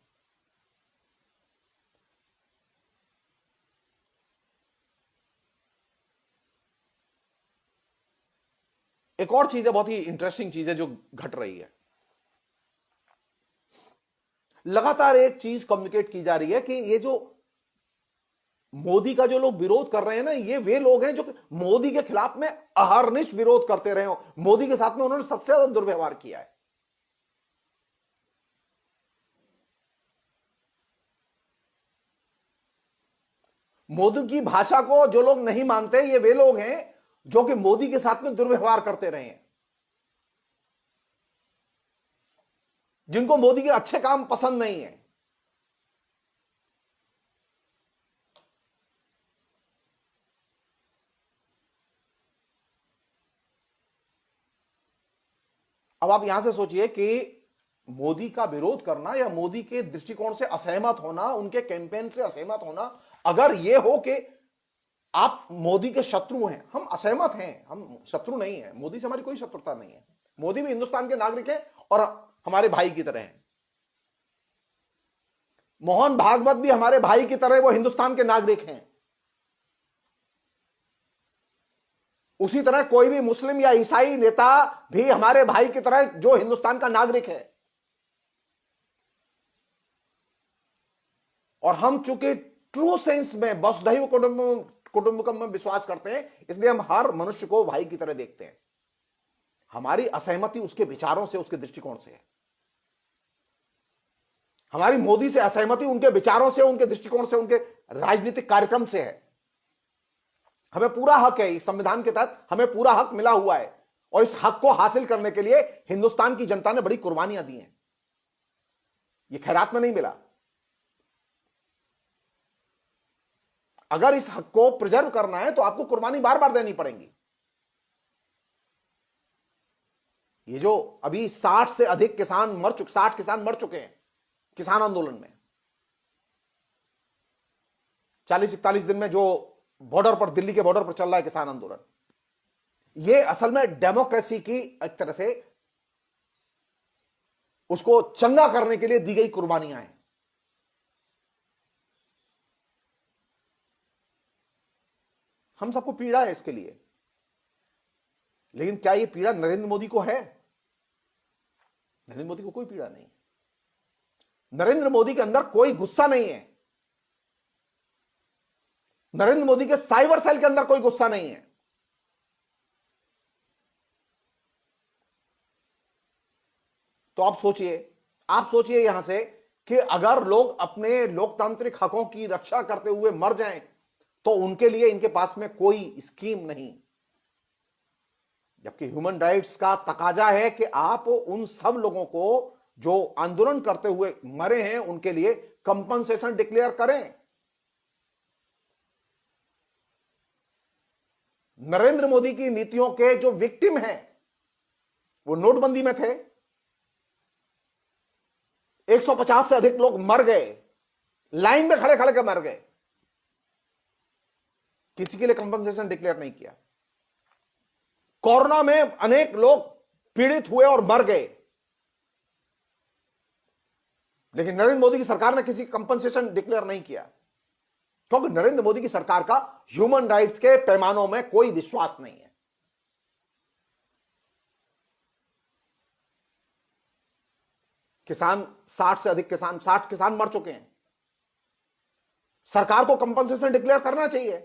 एक और चीज है, बहुत ही इंटरेस्टिंग चीज है जो घट रही है। लगातार एक चीज कम्युनिकेट की जा रही है कि ये जो मोदी का जो लोग विरोध कर रहे हैं ना, ये वे लोग हैं जो मोदी के खिलाफ में अहर्निश विरोध करते रहे हो। मोदी के साथ में उन्होंने सबसे ज्यादा दुर्व्यवहार किया है। मोदी की भाषा को जो लोग नहीं मानते, ये वे लोग हैं जो कि मोदी के साथ में दुर्व्यवहार करते रहे हैं, जिनको मोदी के अच्छे काम पसंद नहीं है। अब आप यहां से सोचिए कि मोदी का विरोध करना या मोदी के दृष्टिकोण से असहमत होना, उनके कैंपेन से असहमत होना, अगर यह हो कि आप मोदी के शत्रु हैं, हम असहमत हैं, हम शत्रु नहीं हैं, मोदी से हमारी कोई शत्रुता नहीं है, मोदी भी हिंदुस्तान के नागरिक हैं और हमारे भाई की तरह हैं। मोहन भागवत भी हमारे भाई की तरह वो हिंदुस्तान के नागरिक हैं। उसी तरह कोई भी मुस्लिम या ईसाई नेता भी हमारे भाई की तरह जो हिंदुस्तान का नागरिक है। और हम चूंकि ट्रू सेंस में वसुधैव कुटुंबकम में विश्वास करते हैं, इसलिए हम हर मनुष्य को भाई की तरह देखते हैं। हमारी असहमति उसके विचारों से, उसके दृष्टिकोण से है। हमारी मोदी से असहमति उनके विचारों से, उनके दृष्टिकोण से, उनके राजनीतिक कार्यक्रम से है। हमें पूरा हक है, इस संविधान के तहत हमें पूरा हक मिला हुआ है, और इस हक को हासिल करने के लिए हिंदुस्तान की जनता ने बड़ी कुर्बानियां दी हैं। यह खैरात में नहीं मिला। अगर इस हक को प्रिजर्व करना है तो आपको कुर्बानी बार बार देनी पड़ेगी। ये जो अभी 60 से अधिक किसान 60 किसान मर चुके हैं किसान आंदोलन में, 40-41 दिन में जो बॉर्डर पर, दिल्ली के बॉर्डर पर चल रहा है किसान आंदोलन, ये असल में डेमोक्रेसी की एक तरह से उसको चंगा करने के लिए दी गई कुर्बानियां हैं। हम सबको पीड़ा है इसके लिए, लेकिन क्या यह पीड़ा नरेंद्र मोदी को है? नरेंद्र मोदी को कोई पीड़ा नहीं। नरेंद्र मोदी के अंदर कोई गुस्सा नहीं है। नरेंद्र मोदी के साइबर सेल के अंदर कोई गुस्सा नहीं है। तो आप सोचिए यहां से कि अगर लोग अपने लोकतांत्रिक हकों की रक्षा करते हुए मर जाएं तो उनके लिए इनके पास में कोई स्कीम नहीं। जबकि ह्यूमन राइट्स का तकाजा है कि आप उन सब लोगों को जो आंदोलन करते हुए मरे हैं उनके लिए कंपनसेशन डिक्लेयर करें। नरेंद्र मोदी की नीतियों के जो विक्टिम हैं वो नोटबंदी में थे, 150 से अधिक लोग मर गए, लाइन में खड़े खड़े के मर गए, किसी के लिए कंपनसेशन डिक्लेयर नहीं किया। कोरोना में अनेक लोग पीड़ित हुए और मर गए, लेकिन नरेंद्र मोदी की सरकार ने किसी कंपनसेशन डिक्लेयर नहीं किया, क्योंकि नरेंद्र मोदी की सरकार का ह्यूमन राइट्स के पैमानों में कोई विश्वास नहीं है। किसान 60 से अधिक किसान 60 किसान मर चुके हैं। सरकार को कंपनसेशन डिक्लेयर करना चाहिए,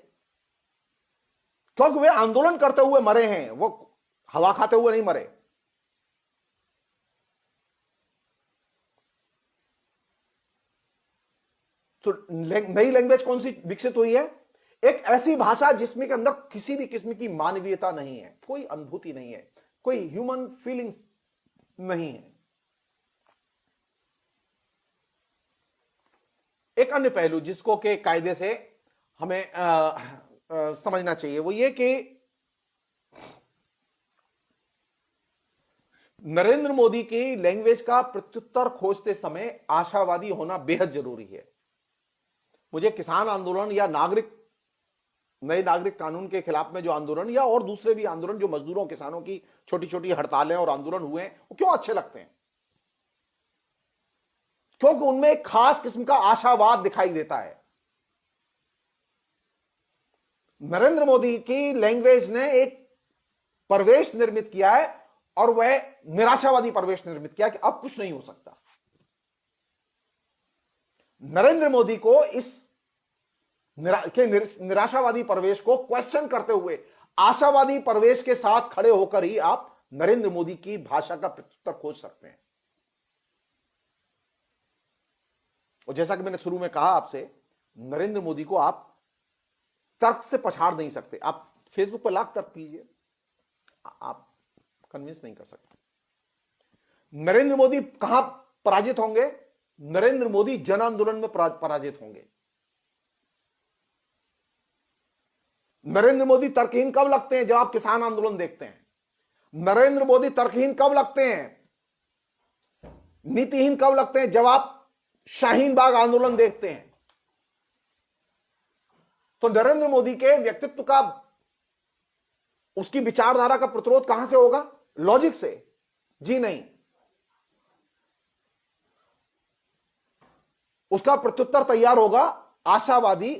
क्योंकि वे आंदोलन करते हुए मरे हैं, वो हवा खाते हुए नहीं मरे। तो नई लैंग्वेज कौन सी विकसित हुई है? एक ऐसी भाषा जिसमें के अंदर किसी भी किस्म की मानवीयता नहीं है, कोई अनुभूति नहीं है, कोई ह्यूमन फीलिंग्स नहीं है। एक अन्य पहलू जिसको के कायदे से हमें समझना चाहिए वो ये कि नरेंद्र मोदी की लैंग्वेज का प्रत्युत्तर खोजते समय आशावादी होना बेहद जरूरी है। मुझे किसान आंदोलन या नए नागरिक कानून के खिलाफ में जो आंदोलन या और दूसरे भी आंदोलन जो मजदूरों किसानों की छोटी छोटी हड़तालें और आंदोलन हुए हैं वो क्यों अच्छे लगते हैं? क्योंकि उनमें एक खास किस्म का आशावाद दिखाई देता है। नरेंद्र मोदी की लैंग्वेज ने एक परिवेश निर्मित किया है और वह निराशावादी परिवेश निर्मित किया कि अब कुछ नहीं हो सकता। नरेंद्र मोदी को इस निराशावादी परिवेश को क्वेश्चन करते हुए आशावादी परिवेश के साथ खड़े होकर ही आप नरेंद्र मोदी की भाषा का प्रत्युत्तर खोज सकते हैं। और जैसा कि मैंने शुरू में कहा आपसे, नरेंद्र मोदी को आप तर्क से पछाड़ नहीं सकते। आप फेसबुक पर लाख तर्क कीजिए, आप कन्विंस नहीं कर सकते। नरेंद्र मोदी कहां पराजित होंगे? नरेंद्र मोदी जन आंदोलन में पराजित होंगे। नरेंद्र मोदी तर्कहीन कब लगते हैं? जब आप किसान आंदोलन देखते हैं। नरेंद्र मोदी तर्कहीन कब लगते हैं, नीतिहीन कब लगते हैं? जब आप शाहीन बाग आंदोलन देखते हैं। तो नरेंद्र मोदी के व्यक्तित्व का, उसकी विचारधारा का प्रतिरोध कहां से होगा? लॉजिक से? जी नहीं, उसका प्रत्युत्तर तैयार होगा आशावादी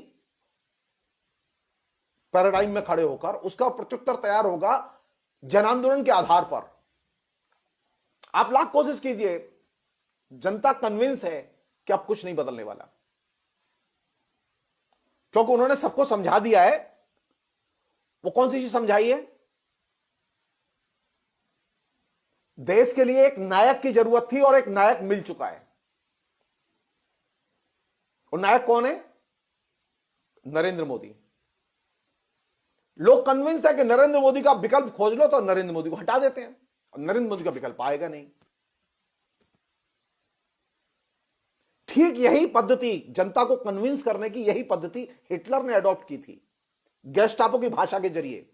पैराडाइम में खड़े होकर। उसका प्रत्युत्तर तैयार होगा जन आंदोलन के आधार पर। आप लाख कोशिश कीजिए, जनता कन्विंस है कि अब कुछ नहीं बदलने वाला। क्योंकि उन्होंने सबको समझा दिया है। वो कौन सी चीज समझाई है? देश के लिए एक नायक की जरूरत थी और एक नायक मिल चुका है। और नायक कौन है? नरेंद्र मोदी। लोग कन्विंस है कि नरेंद्र मोदी का विकल्प खोज लो तो नरेंद्र मोदी को हटा देते हैं, और नरेंद्र मोदी का विकल्प आएगा नहीं। ठीक यही पद्धति, जनता को कन्विंस करने की यही पद्धति हिटलर ने अडॉप्ट की थी, गेस्टापो की भाषा के जरिए,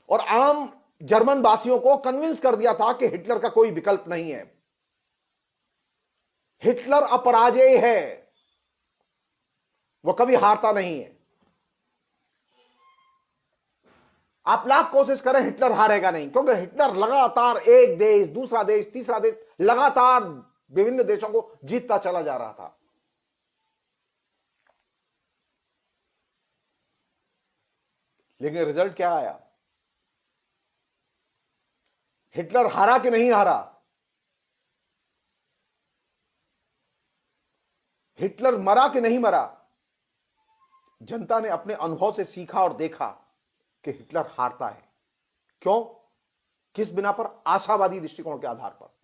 और आम जर्मन वासियों को कन्विंस कर दिया था कि हिटलर का कोई विकल्प नहीं है, हिटलर अपराजेय है, वो कभी हारता नहीं है। आप लाख कोशिश करें, हिटलर हारेगा नहीं, क्योंकि हिटलर लगातार एक देश, दूसरा देश, तीसरा देश, लगातार विभिन्न देशों को जीतता चला जा रहा था। लेकिन रिजल्ट क्या आया? हिटलर हारा कि नहीं हारा? हिटलर मरा कि नहीं मरा? जनता ने अपने अनुभव से सीखा और देखा कि हिटलर हारता है। क्यों? किस बिना पर? आशावादी दृष्टिकोण के आधार पर।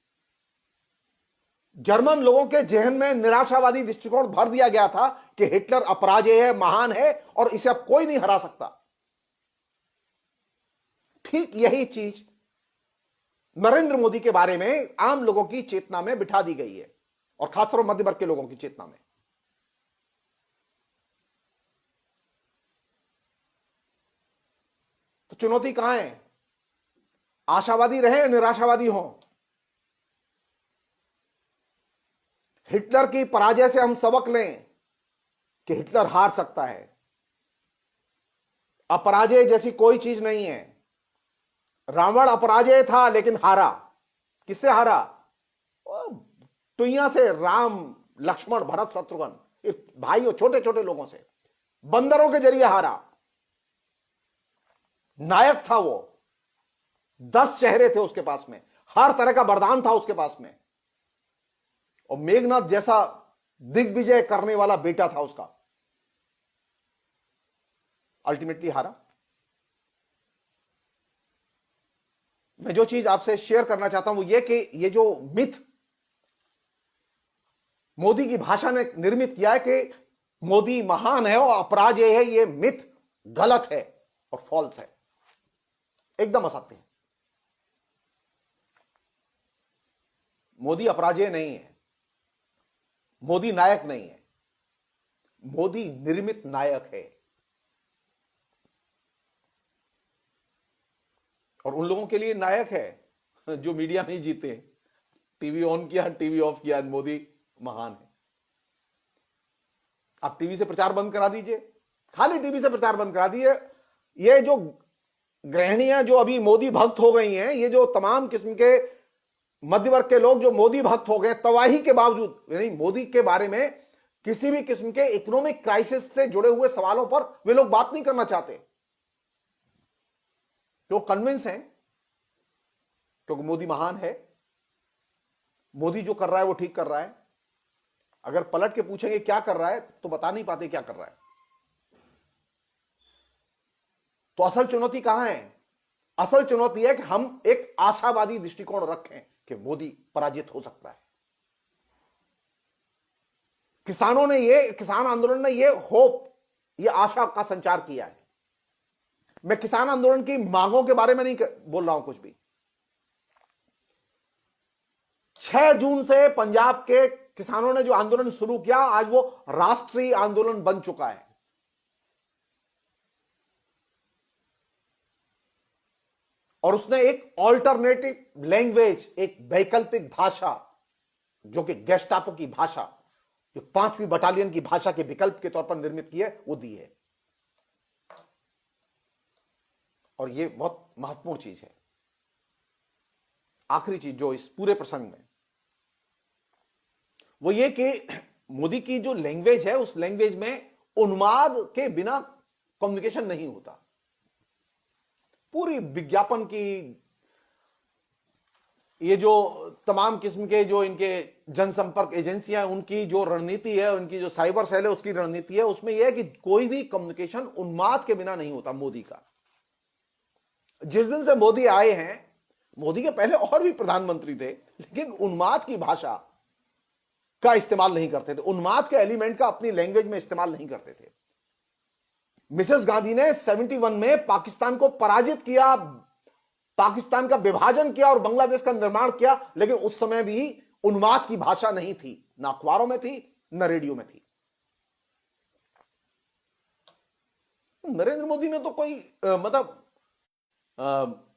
जर्मन लोगों के जहन में निराशावादी दृष्टिकोण भर दिया गया था कि हिटलर अपराजेय है, महान है, और इसे अब कोई नहीं हरा सकता। ठीक यही चीज नरेंद्र मोदी के बारे में आम लोगों की चेतना में बिठा दी गई है, और खासतौर मध्य वर्ग के लोगों की चेतना में। तो चुनौती कहां है? आशावादी रहे या निराशावादी हो? हिटलर की पराजय से हम सबक लें कि हिटलर हार सकता है। अपराजय जैसी कोई चीज नहीं है। रावण अपराजय था लेकिन हारा। किससे हारा? टुइया से, राम, लक्ष्मण, भरत, शत्रुघ्न, भाइयों, छोटे छोटे लोगों से, बंदरों के जरिए हारा। नायक था वो, 10 चेहरे थे उसके पास में, हर तरह का वरदान था उसके पास में, और मेघनाथ जैसा दिग्विजय करने वाला बेटा था उसका। अल्टीमेटली हारा। मैं जो चीज आपसे शेयर करना चाहता हूं वो ये कि ये जो मिथ मोदी की भाषा ने निर्मित किया है कि मोदी महान है और अपराजेय है, ये मिथ गलत है और फॉल्स है, एकदम असत्य है। मोदी अपराजेय नहीं है, मोदी नायक नहीं है, मोदी निर्मित नायक है। और उन लोगों के लिए नायक है जो मीडिया में जीते हैं, टीवी ऑन किया, टीवी ऑफ किया, मोदी महान है। आप टीवी से प्रचार बंद करा दीजिए, खाली टीवी से प्रचार बंद करा दीजिए। ये जो गृहिणियां जो अभी मोदी भक्त हो गई हैं, ये जो तमाम किस्म के मध्य वर्ग के लोग जो मोदी भक्त हो गए, तबाही के बावजूद, यानी मोदी के बारे में किसी भी किस्म के इकोनॉमिक क्राइसिस से जुड़े हुए सवालों पर वे लोग बात नहीं करना चाहते, तो कन्विंस हैं क्योंकि मोदी महान है, मोदी जो कर रहा है वो ठीक कर रहा है। अगर पलट के पूछेंगे क्या कर रहा है तो बता नहीं पाते क्या कर रहा है। तो असल चुनौती कहां है? असल चुनौती है कि हम एक आशावादी दृष्टिकोण रखें कि मोदी पराजित हो सकता है। किसान आंदोलन ने ये होप, ये आशा का संचार किया है। मैं किसान आंदोलन की मांगों के बारे में नहीं बोल रहा हूं कुछ भी। 6 जून से पंजाब के किसानों ने जो आंदोलन शुरू किया, आज वो राष्ट्रीय आंदोलन बन चुका है। और उसने एक ऑल्टरनेटिव लैंग्वेज, एक वैकल्पिक भाषा, जो कि गेस्टापो की भाषा, जो 5वीं बटालियन की भाषा के विकल्प के तौर पर निर्मित की है, वो दी है। और ये बहुत महत्वपूर्ण चीज है। आखिरी चीज जो इस पूरे प्रसंग में, वो ये कि मोदी की जो लैंग्वेज है, उस लैंग्वेज में उन्माद के बिना कम्युनिकेशन नहीं होता। पूरी विज्ञापन की ये जो तमाम किस्म के जो इनके जनसंपर्क एजेंसियां हैं उनकी जो रणनीति है, उनकी जो साइबर सेल है उसकी रणनीति है, उसमें यह है कि कोई भी कम्युनिकेशन उन्माद के बिना नहीं होता मोदी का। जिस दिन से मोदी आए हैं, मोदी के पहले और भी प्रधानमंत्री थे, लेकिन उन्माद की भाषा का इस्तेमाल नहीं करते थे, उन्माद के एलिमेंट का अपनी लैंग्वेज में इस्तेमाल नहीं करते थे। मिसेस गांधी ने 71 में पाकिस्तान को पराजित किया, पाकिस्तान का विभाजन किया और बांग्लादेश का निर्माण किया, लेकिन उस समय भी उन्माद की भाषा नहीं थी, ना अखबारों में थी ना रेडियो में थी। नरेंद्र मोदी ने तो कोई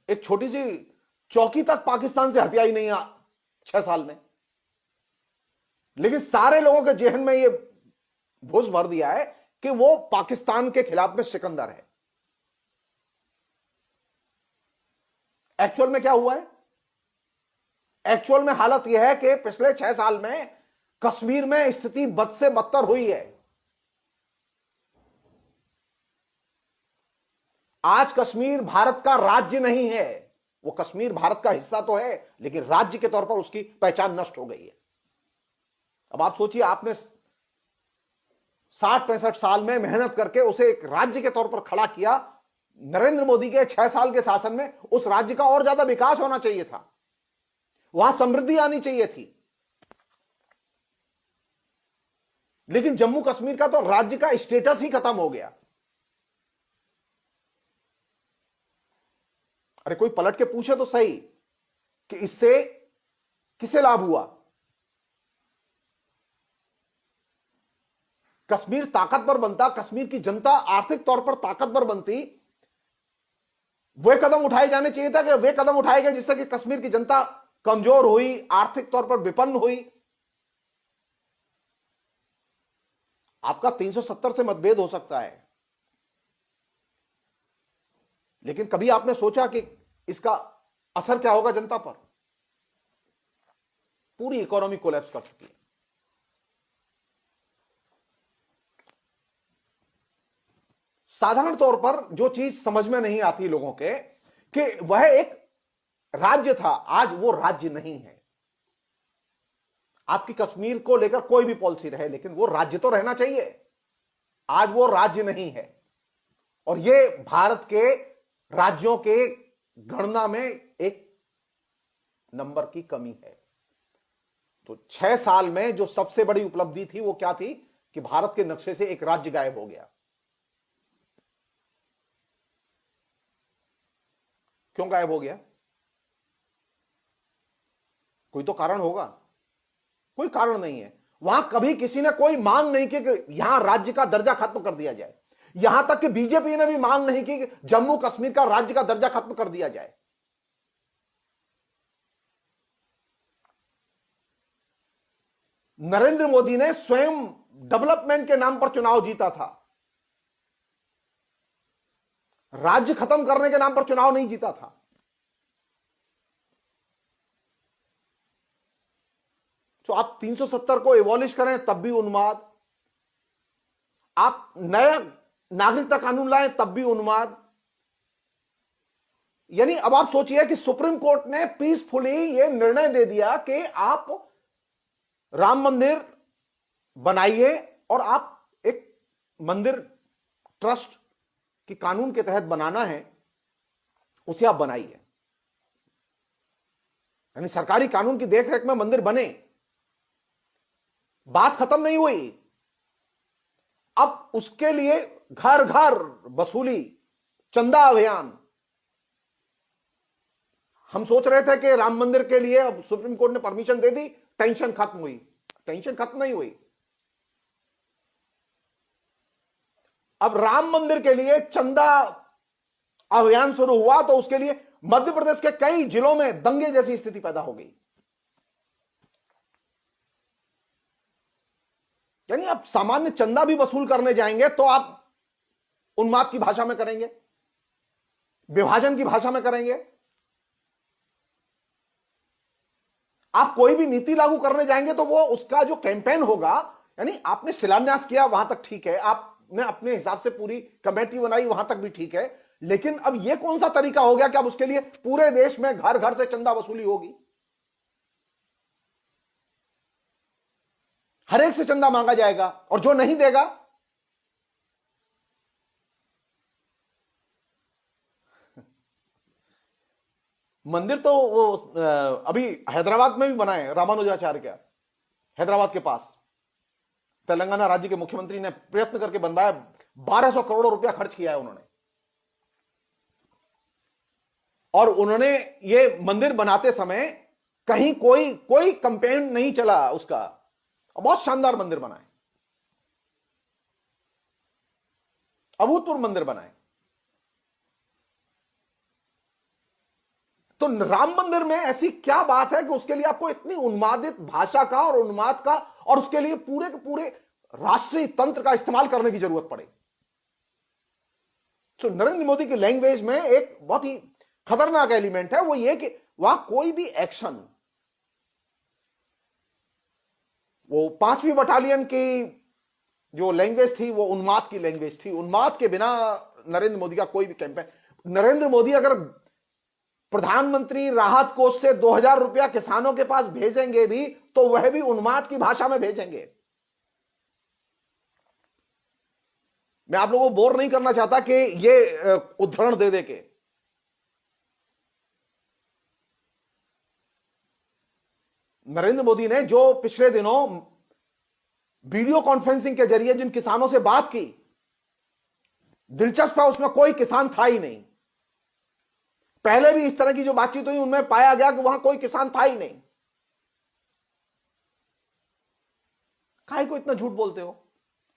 एक छोटी सी चौकी तक पाकिस्तान से हथिया ही नहीं 6 साल में, लेकिन सारे लोगों के जेहन में यह भूस भर दिया है कि वो पाकिस्तान के खिलाफ में सिकंदर है। एक्चुअल में क्या हुआ है? एक्चुअल में हालत यह है कि पिछले 6 साल में कश्मीर में स्थिति बद से बदतर हुई है। आज कश्मीर भारत का राज्य नहीं है, वो कश्मीर भारत का हिस्सा तो है, लेकिन राज्य के तौर पर उसकी पहचान नष्ट हो गई है। अब आप सोचिए, आपने 60-65 साल में मेहनत करके उसे एक राज्य के तौर पर खड़ा किया। नरेंद्र मोदी के 6 साल के शासन में उस राज्य का और ज्यादा विकास होना चाहिए था, वहां समृद्धि आनी चाहिए थी, लेकिन जम्मू कश्मीर का तो राज्य का स्टेटस ही खत्म हो गया। अरे कोई पलट के पूछे तो सही कि इससे किसे लाभ हुआ? कश्मीर ताकतवर बनता, कश्मीर की जनता आर्थिक तौर पर ताकतवर बनती, वे कदम उठाए जाने चाहिए था कि वे कदम उठाए गए जिससे कि कश्मीर की जनता कमजोर हुई, आर्थिक तौर पर विपन्न हुई। आपका 370 से मतभेद हो सकता है, लेकिन कभी आपने सोचा कि इसका असर क्या होगा जनता पर? पूरी इकोनॉमी कोलैप्स कर चुकी है। साधारण तौर पर जो चीज समझ में नहीं आती लोगों के कि वह एक राज्य था, आज वो राज्य नहीं है। आपकी कश्मीर को लेकर कोई भी पॉलिसी रहे, लेकिन वो राज्य तो रहना चाहिए। आज वो राज्य नहीं है, और ये भारत के राज्यों के गणना में एक नंबर की कमी है। तो 6 साल में जो सबसे बड़ी उपलब्धि थी वो क्या थी कि भारत के नक्शे से एक राज्य गायब हो गया। क्यों गायब हो गया? कोई तो कारण होगा। कोई कारण नहीं है। वहां कभी किसी ने कोई मांग नहीं की कि यहां राज्य का दर्जा खत्म कर दिया जाए। यहां तक कि बीजेपी ने भी मांग नहीं की कि जम्मू कश्मीर का राज्य का दर्जा खत्म कर दिया जाए। नरेंद्र मोदी ने स्वयं डेवलपमेंट के नाम पर चुनाव जीता था, राज्य खत्म करने के नाम पर चुनाव नहीं जीता था। तो आप 370 को एबॉलिश करें तब भी उन्माद, आप नया नागरिकता कानून लाएं तब भी उन्माद। यानी अब आप सोचिए कि सुप्रीम कोर्ट ने पीसफुली यह निर्णय दे दिया कि आप राम मंदिर बनाइए और आप एक मंदिर ट्रस्ट कि कानून के तहत बनाना है, उसे आप बनाइए। यानी सरकारी कानून की देखरेख में मंदिर बने। बात खत्म नहीं हुई। अब उसके लिए घर घर वसूली, चंदा अभियान। हम सोच रहे थे कि राम मंदिर के लिए अब सुप्रीम कोर्ट ने परमिशन दे दी, टेंशन खत्म हुई। टेंशन खत्म नहीं हुई। अब राम मंदिर के लिए चंदा अभियान शुरू हुआ तो उसके लिए मध्य प्रदेश के कई जिलों में दंगे जैसी स्थिति पैदा हो गई। यानी आप सामान्य चंदा भी वसूल करने जाएंगे तो आप उन्माद की भाषा में करेंगे, विभाजन की भाषा में करेंगे। आप कोई भी नीति लागू करने जाएंगे तो वो उसका जो कैंपेन होगा, यानी आपने शिलान्यास किया वहां तक ठीक है, आपने अपने हिसाब से पूरी कमेटी बनाई वहां तक भी ठीक है, लेकिन अब यह कौन सा तरीका हो गया कि अब उसके लिए पूरे देश में घर घर से चंदा वसूली होगी? हर एक से चंदा मांगा जाएगा और जो नहीं देगा मंदिर तो वो अभी हैदराबाद में भी बना है रामानुजाचार्य का, हैदराबाद के पास तेलंगाना राज्य के मुख्यमंत्री ने प्रयत्न करके बनवाया, 1200 करोड़ रुपया खर्च किया है उन्होंने। और उन्होंने ये मंदिर बनाते समय कहीं कोई कोई कंपेन नहीं चला उसका, बहुत शानदार मंदिर बना है, अभूतपूर्व मंदिर बना है। तो राम मंदिर में ऐसी क्या बात है कि उसके लिए आपको इतनी उन्मादित भाषा का और उन्माद का और उसके लिए पूरे के पूरे राष्ट्रीय तंत्र का इस्तेमाल करने की जरूरत पड़े। तो नरेंद्र मोदी की लैंग्वेज में एक बहुत ही खतरनाक एलिमेंट है, वो ये कि वहां कोई भी एक्शन, वो 5वीं बटालियन की जो लैंग्वेज थी वो उन्माद की लैंग्वेज थी। उन्माद के बिना नरेंद्र मोदी का कोई भी कैंपेन, नरेंद्र मोदी अगर प्रधानमंत्री राहत कोष से 2000 रुपया किसानों के पास भेजेंगे भी तो वह भी उन्माद की भाषा में भेजेंगे। मैं आप लोगों को बोर नहीं करना चाहता कि ये उदाहरण दे दे के नरेंद्र मोदी ने जो पिछले दिनों वीडियो कॉन्फ्रेंसिंग के जरिए जिन किसानों से बात की, दिलचस्प है उसमें कोई किसान था ही नहीं। पहले भी इस तरह की जो बातचीत हुई उनमें पाया गया कि वहां कोई किसान था ही नहीं। काहे को इतना झूठ बोलते हो?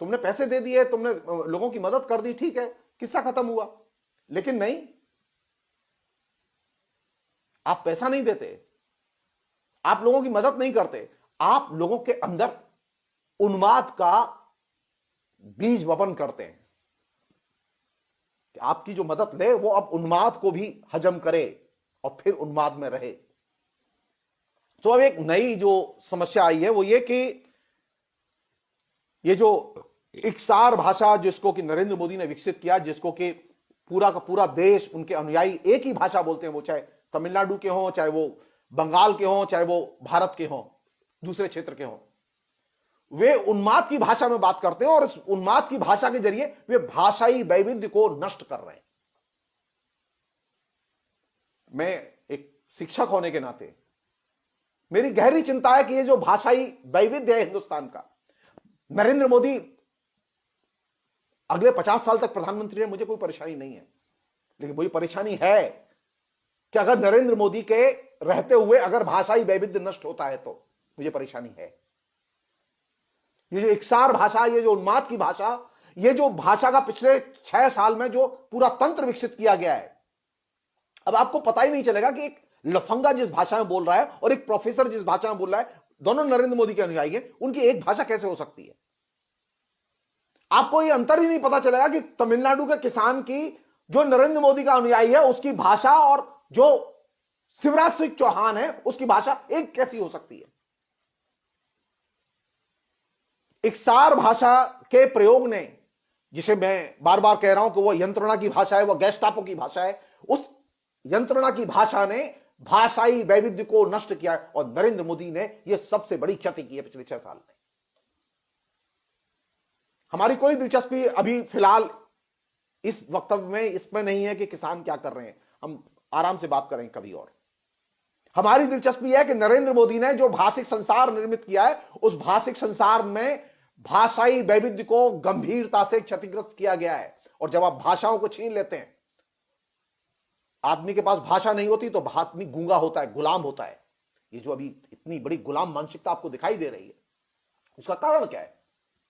तुमने पैसे दे दिए, तुमने लोगों की मदद कर दी, ठीक है, किस्सा खत्म हुआ। लेकिन नहीं, आप पैसा नहीं देते, आप लोगों की मदद नहीं करते, आप लोगों के अंदर उन्माद का बीज वपन करते हैं कि आपकी जो मदद ले वो अब उन्माद को भी हजम करे और फिर उन्माद में रहे। तो अब एक नई जो समस्या आई है वो ये कि ये जो इक्सार भाषा जिसको कि नरेंद्र मोदी ने विकसित किया, जिसको कि पूरा का पूरा देश उनके अनुयायी एक ही भाषा बोलते हैं, वो चाहे तमिलनाडु के हों, चाहे वो बंगाल के हों, चाहे वो भारत के हों, दूसरे क्षेत्र के हों, वे उन्माद की भाषा में बात करते हैं और इस उन्माद की भाषा के जरिए वे भाषाई वैविध्य को नष्ट कर रहे हैं। मैं एक शिक्षक होने के नाते मेरी गहरी चिंता है कि ये जो भाषाई वैविध्य है हिंदुस्तान का, नरेंद्र मोदी अगले 50 साल तक प्रधानमंत्री है, मुझे कोई परेशानी नहीं है, लेकिन मुझे परेशानी है कि अगर नरेंद्र मोदी के रहते हुए अगर भाषाई वैविध्य नष्ट होता है तो मुझे परेशानी है। ये जो इक्सार भाषा, ये जो उन्माद की भाषा, ये जो भाषा का पिछले 6 साल में जो पूरा तंत्र विकसित किया गया है, अब आपको पता ही नहीं चलेगा कि एक लफंगा जिस भाषा में बोल रहा है और एक प्रोफेसर जिस भाषा में बोल रहा है, दोनों नरेंद्र मोदी के अनुयायी हैं, उनकी एक भाषा कैसे हो सकती है? आपको यह अंतर ही नहीं पता चलेगा कि तमिलनाडु के किसान की जो नरेंद्र मोदी का अनुयायी है उसकी भाषा और जो शिवराज सिंह चौहान है उसकी भाषा एक कैसी हो सकती है। इक्सार भाषा के प्रयोग ने, जिसे मैं बार बार कह रहा हूं कि वो यंत्रणा की भाषा है, वो गैस्टापो की भाषा है, उस यंत्रणा की भाषा ने भाषाई वैविध्य को नष्ट किया है और नरेंद्र मोदी ने यह सबसे बड़ी क्षति की है पिछले 6 साल में। हमारी कोई दिलचस्पी अभी फिलहाल इस वक्तव्य में इसमें नहीं है कि किसान क्या कर रहे हैं, हम आराम से बात करेंगे कभी और। हमारी दिलचस्पी है कि नरेंद्र मोदी ने जो भाषिक संसार निर्मित किया है, उस भाषिक संसार में भाषाई वैविध्य को गंभीरता से क्षतिग्रस्त किया गया है। और जब आप भाषाओं को छीन लेते हैं, आदमी के पास भाषा नहीं होती तो आदमी गूंगा होता है, गुलाम होता है। ये जो अभी इतनी बड़ी गुलाम मानसिकता आपको दिखाई दे रही है, उसका कारण क्या है?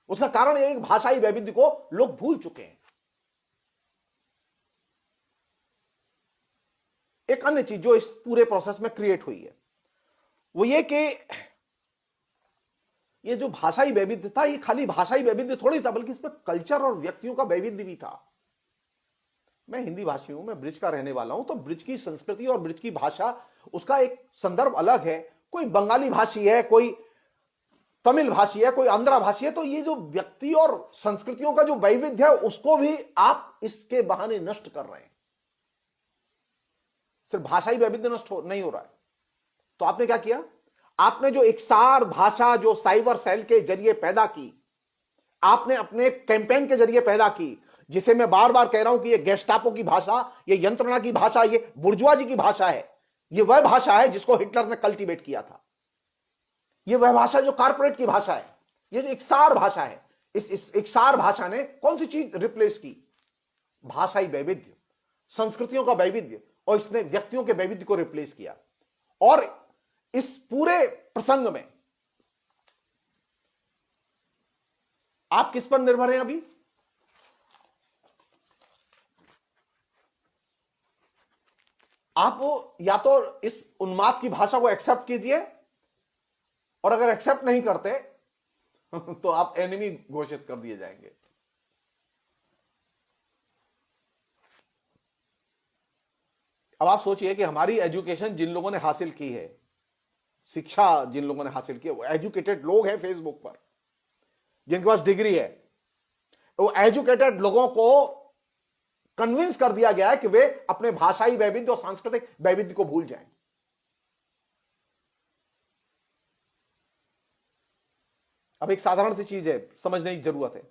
उसका कारण एक भाषाई वैविध्य को लोग भूल चुके हैं। एक अन्य चीज जो इस पूरे प्रोसेस में क्रिएट हुई है वो ये कि ये जो भाषाई वैविध्य था, ये खाली भाषाई वैविध्य थोड़ी था, बल्कि इसमें कल्चर और व्यक्तियों का वैविध्य भी था। मैं हिंदी भाषी हूं, मैं ब्रिज का रहने वाला हूं, तो ब्रिज की संस्कृति और ब्रिज की भाषा, उसका एक संदर्भ अलग है। कोई बंगाली भाषी है, कोई तमिल भाषी है, कोई आंध्रा भाषी है, तो ये जो व्यक्ति और संस्कृतियों का जो वैविध्य है उसको भी आप इसके बहाने नष्ट कर रहे हैं। सिर्फ भाषाई वैविध्य नष्ट नहीं हो रहा है। तो आपने क्या किया? आपने जो इकसार भाषा जो साइबर सेल के जरिए पैदा की, आपने अपने कैंपेन के जरिए पैदा की, जिसे मैं बार बार कह रहा हूं कि ये गेस्टापो की भाषा, ये यंत्रणा की भाषा, ये बुर्जुआजी की भाषा है। ये वह भाषा है जिसको हिटलर ने कल्टीवेट किया था। ये वह भाषा जो कारपोरेट की भाषा है। ये जो इकसार भाषा है, इस इकसार भाषा ने कौन सी चीज रिप्लेस की? भाषाई वैविध्य, संस्कृतियों का वैविध्य, और इसने व्यक्तियों के वैविध्य को रिप्लेस किया। और इस पूरे प्रसंग में आप किस पर निर्भर हैं? अभी आप वो या तो इस उन्माद की भाषा को एक्सेप्ट कीजिए, और अगर एक्सेप्ट नहीं करते तो आप एनिमी घोषित कर दिए जाएंगे। अब आप सोचिए कि हमारी एजुकेशन जिन लोगों ने हासिल की है, शिक्षा जिन लोगों ने हासिल की है, वो एजुकेटेड लोग हैं फेसबुक पर, जिनके पास डिग्री है। वो एजुकेटेड लोगों को कन्विंस कर दिया गया है कि वे अपने भाषाई वैविध्य और सांस्कृतिक वैविध्य को भूल जाएं। अब एक साधारण सी चीज है, समझने की जरूरत है।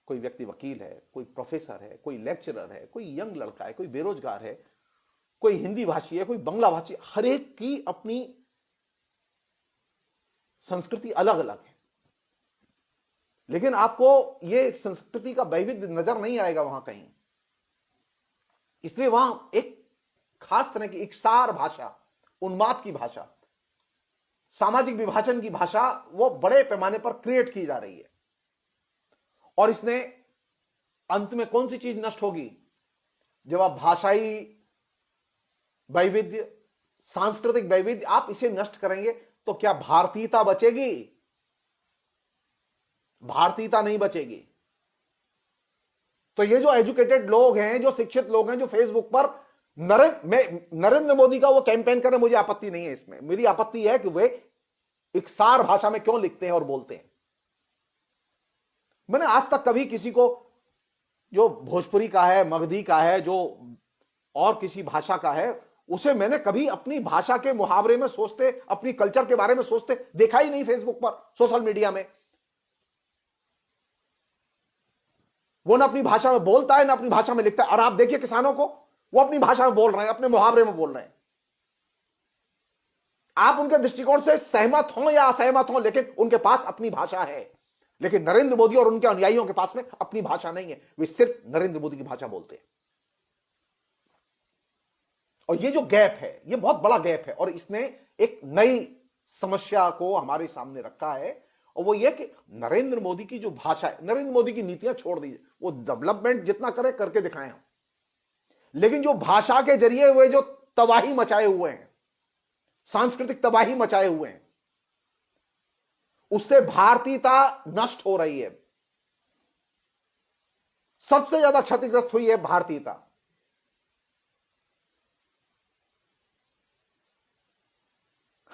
कोई व्यक्ति वकील है, कोई प्रोफेसर है, कोई लेक्चरर है, कोई यंग लड़का है, कोई बेरोजगार है, कोई हिंदी भाषी है, कोई बांग्ला भाषी, हर एक की अपनी संस्कृति अलग अलग है। लेकिन आपको यह संस्कृति का वैविध्य नजर नहीं आएगा वहां कहीं। इसलिए वहां एक खास तरह की इकसार भाषा, उन्माद की भाषा, सामाजिक विभाजन की भाषा वो बड़े पैमाने पर क्रिएट की जा रही है। और इसने अंत में कौन सी चीज नष्ट होगी? जब आप भाषाई वैविध्य, सांस्कृतिक वैविध्य आप इसे नष्ट करेंगे तो क्या भारतीयता बचेगी? भारतीयता नहीं बचेगी। तो ये जो एजुकेटेड लोग हैं, जो शिक्षित लोग हैं, जो फेसबुक पर नरेंद्र मोदी का वो कैंपेन करें, मुझे आपत्ति नहीं है इसमें। मेरी आपत्ति है कि वे इकसार भाषा में क्यों लिखते हैं और बोलते हैं। मैंने आज तक कभी किसी को, जो भोजपुरी का है, मगधी का है, जो और किसी भाषा का है, उसे मैंने कभी अपनी भाषा के मुहावरे में सोचते, अपनी कल्चर के बारे में सोचते देखा ही नहीं फेसबुक पर, सोशल मीडिया में। वो ना अपनी भाषा में बोलता है, ना अपनी भाषा में लिखता है। और आप देखिए किसानों को, वो अपनी भाषा में बोल रहे हैं, अपने मुहावरे में बोल रहे हैं। आप उनके दृष्टिकोण से सहमत हों या असहमत हों, लेकिन उनके पास अपनी भाषा है। लेकिन नरेंद्र मोदी और उनके अनुयायियों के पास में अपनी भाषा नहीं है। वे सिर्फ नरेंद्र मोदी की भाषा बोलते हैं। और ये जो गैप है, ये बहुत बड़ा गैप है, और इसने एक नई समस्या को हमारे सामने रखा है। और वो ये कि नरेंद्र मोदी की जो भाषा है, नरेंद्र मोदी की नीतियां छोड़ दीजिए, वो डेवलपमेंट जितना करे करके दिखाएं हम, लेकिन जो भाषा के जरिए वे जो तबाही मचाए हुए हैं, सांस्कृतिक तबाही मचाए हुए हैं, उससे भारतीयता नष्ट हो रही है। सबसे ज्यादा क्षतिग्रस्त हुई है भारतीयता।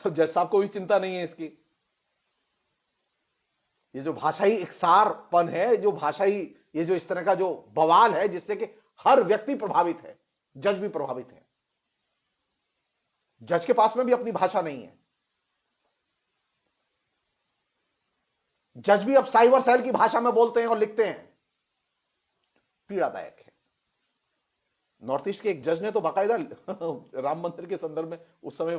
जज साहब को भी चिंता नहीं है इसकी। ये जो भाषाई इकसारपन है, जो भाषाई, ये जो इस तरह का जो बवाल है, जिससे कि हर व्यक्ति प्रभावित है, जज भी प्रभावित है। जज के पास में भी अपनी भाषा नहीं है। जज भी अब साइबर सेल की भाषा में बोलते हैं और लिखते हैं। पीड़ादायक है। नॉर्थ ईस्ट के एक जज ने तो बाकायदा राम मंदिर के संदर्भ में उस समय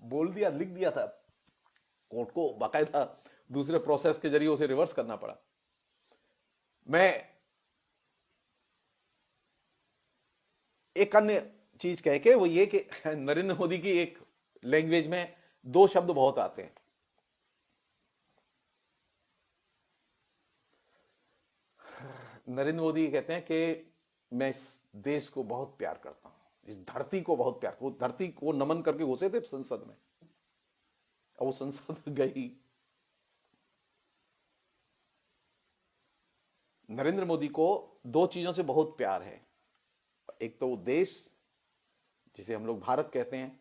बोल दिया, लिख दिया था। कोर्ट को बाकायदा दूसरे प्रोसेस के जरिए उसे रिवर्स करना पड़ा। मैं एक अन्य चीज कह के, वो ये कि नरेंद्र मोदी की एक लैंग्वेज में दो शब्द बहुत आते हैं। नरेंद्र मोदी कहते हैं कि मैं इस देश को बहुत प्यार करता हूं, इस धरती को बहुत प्यार। वो धरती को नमन करके घुसे थे संसद में, और वो संसद गई। नरेंद्र मोदी को दो चीजों से बहुत प्यार है। एक तो वो देश जिसे हम लोग भारत कहते हैं,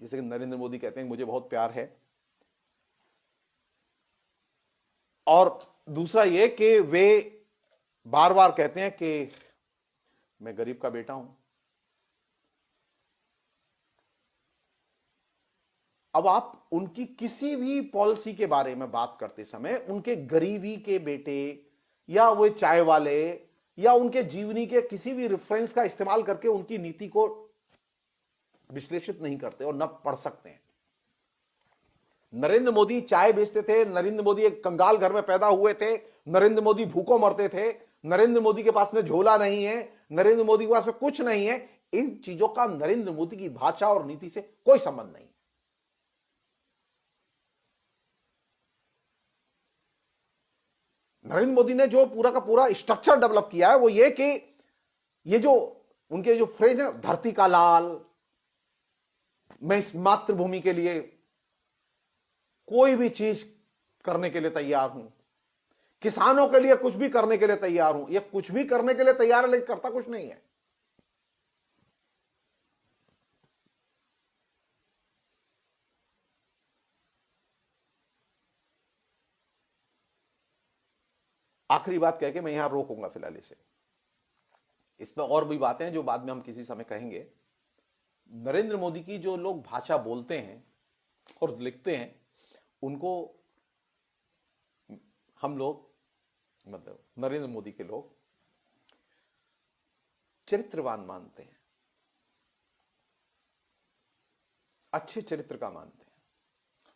जिसे नरेंद्र मोदी कहते हैं मुझे बहुत प्यार है। और दूसरा ये कि वे बार बार कहते हैं कि मैं गरीब का बेटा हूं। अब आप उनकी किसी भी पॉलिसी के बारे में बात करते समय उनके गरीबी के बेटे या वो चाय वाले या उनके जीवनी के किसी भी रेफरेंस का इस्तेमाल करके उनकी नीति को विश्लेषित नहीं करते और न पढ़ सकते हैं। नरेंद्र मोदी चाय बेचते थे, नरेंद्र मोदी एक कंगाल घर में पैदा हुए थे, नरेंद्र मोदी भूखों मरते थे, नरेंद्र मोदी के पास में झोला नहीं है, नरेंद्र मोदी के पास में कुछ नहीं है। इन चीजों का नरेंद्र मोदी की भाषा और नीति से कोई संबंध नहीं। नरेंद्र मोदी ने जो पूरा का पूरा स्ट्रक्चर डेवलप किया है वो ये कि ये जो उनके जो फ्रेज है, धरती का लाल, मैं इस मातृभूमि के लिए कोई भी चीज करने के लिए तैयार हूं, किसानों के लिए कुछ भी करने के लिए तैयार हूं। ये कुछ भी करने के लिए तैयार है लेकिन करता कुछ नहीं है। आखिरी बात कह के मैं यहां रोकूंगा फिलहाल इसे। इसमें और भी बातें हैं जो बाद में हम किसी समय कहेंगे। नरेंद्र मोदी की जो लोग भाषा बोलते हैं और लिखते हैं उनको हम लोग, मतलब नरेंद्र मोदी के लोग चरित्रवान मानते हैं, अच्छे चरित्र का मानते हैं।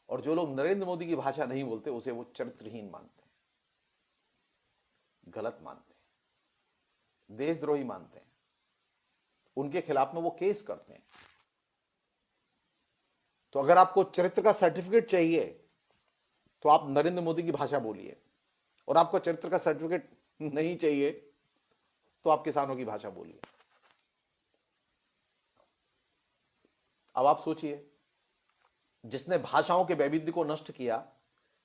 और जो लोग नरेंद्र मोदी की भाषा नहीं बोलते उसे वो चरित्रहीन मानते हैं, गलत मानते हैं, देशद्रोही मानते हैं। उनके खिलाफ में वो केस करते हैं। तो अगर आपको चरित्र का सर्टिफिकेट चाहिए तो आप नरेंद्र मोदी की भाषा बोलिए, और आपको चरित्र का सर्टिफिकेट नहीं चाहिए तो आप किसानों की भाषा बोलिए। अब आप सोचिए, जिसने भाषाओं के वैविध्य को नष्ट किया,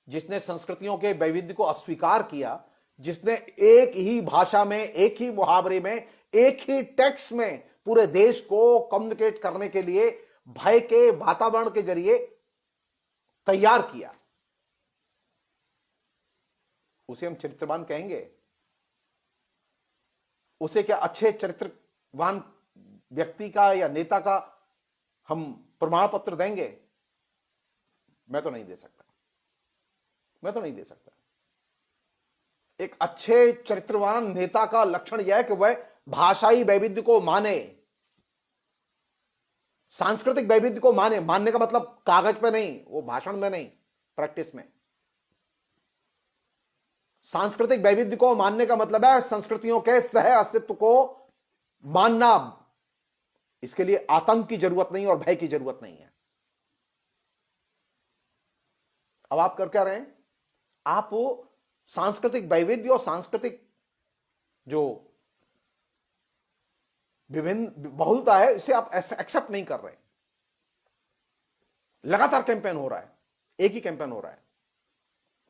जिसने संस्कृतियों के वैविध्य को अस्वीकार किया, जिसने एक ही भाषा में, एक ही मुहावरे में, एक ही टेक्स्ट में पूरे देश को कम्युनिकेट करने के लिए भय के वातावरण के जरिए तैयार किया, उसे हम चरित्रवान कहेंगे? उसे क्या अच्छे चरित्रवान व्यक्ति का या नेता का हम प्रमाण पत्र देंगे? मैं तो नहीं दे सकता, मैं तो नहीं दे सकता। एक अच्छे चरित्रवान नेता का लक्षण यह है कि वह भाषाई वैविध्य को माने, सांस्कृतिक वैविध्य को माने। मानने का मतलब कागज पे नहीं, वो भाषण में नहीं, प्रैक्टिस में। सांस्कृतिक वैविध्य को मानने का मतलब है संस्कृतियों के सह अस्तित्व को मानना। इसके लिए आतंक की जरूरत नहीं और भय की जरूरत नहीं है। अब आप कर क्या रहे हैं? आप वो सांस्कृतिक वैविध्य और सांस्कृतिक जो विभिन्न बहुलता है इसे आप एक्सेप्ट नहीं कर रहे। लगातार कैंपेन हो रहा है, एक ही कैंपेन हो रहा है।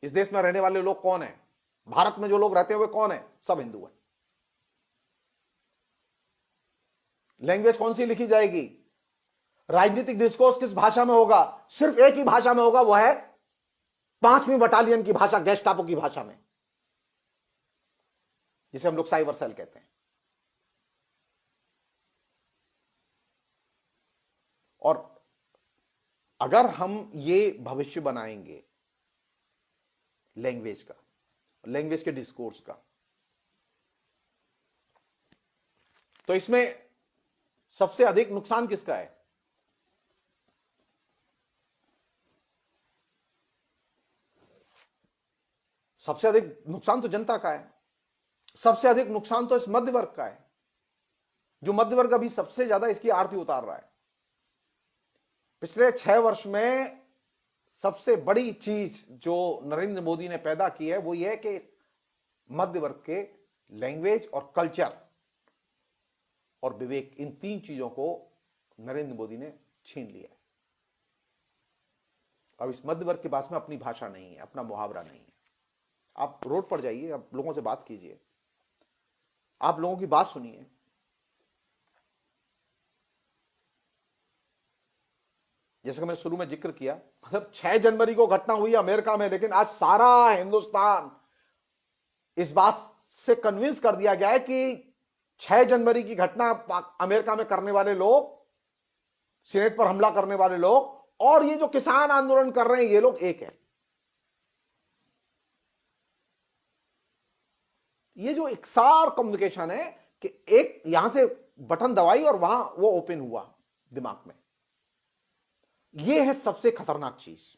इस देश में रहने वाले लोग कौन है? भारत में जो लोग रहते हैं वे कौन है? सब हिंदू हैं। लैंग्वेज कौन सी लिखी जाएगी? राजनीतिक डिस्कोर्स किस भाषा में होगा? सिर्फ एक ही भाषा में होगा, वह है 5वीं बटालियन की भाषा, गेस्टापो की भाषा में, जिसे हम लोग साइबर सेल कहते हैं। और अगर हम ये भविष्य बनाएंगे लैंग्वेज का, लैंग्वेज के डिस्कोर्स का, तो इसमें सबसे अधिक नुकसान किसका है? सबसे अधिक नुकसान तो जनता का है। सबसे अधिक नुकसान तो इस मध्य वर्ग का है, जो मध्य वर्ग अभी सबसे ज्यादा इसकी आरती उतार रहा है। पिछले 6 वर्ष में सबसे बड़ी चीज जो नरेंद्र मोदी ने पैदा की है वो ये है कि मध्य वर्ग के लैंग्वेज और कल्चर और विवेक, इन 3 चीजों को नरेंद्र मोदी ने छीन लिया है। अब इस मध्य वर्ग के पास में अपनी भाषा नहीं है, अपना मुहावरा नहीं है। आप रोड पर जाइए, आप लोगों से बात कीजिए, आप लोगों की बात सुनिए। जैसे कि मैंने शुरू में जिक्र किया, मतलब 6 जनवरी को घटना हुई अमेरिका में, लेकिन आज सारा हिंदुस्तान इस बात से कन्विंस कर दिया गया है कि 6 जनवरी की घटना अमेरिका में करने वाले लोग, सीनेट पर हमला करने वाले लोग, और ये जो किसान आंदोलन कर रहे हैं ये लोग एक है। ये जो इकसार कम्युनिकेशन है कि एक यहां से बटन दबाई और वहां वो ओपन हुआ दिमाग में, ये है सबसे खतरनाक चीज।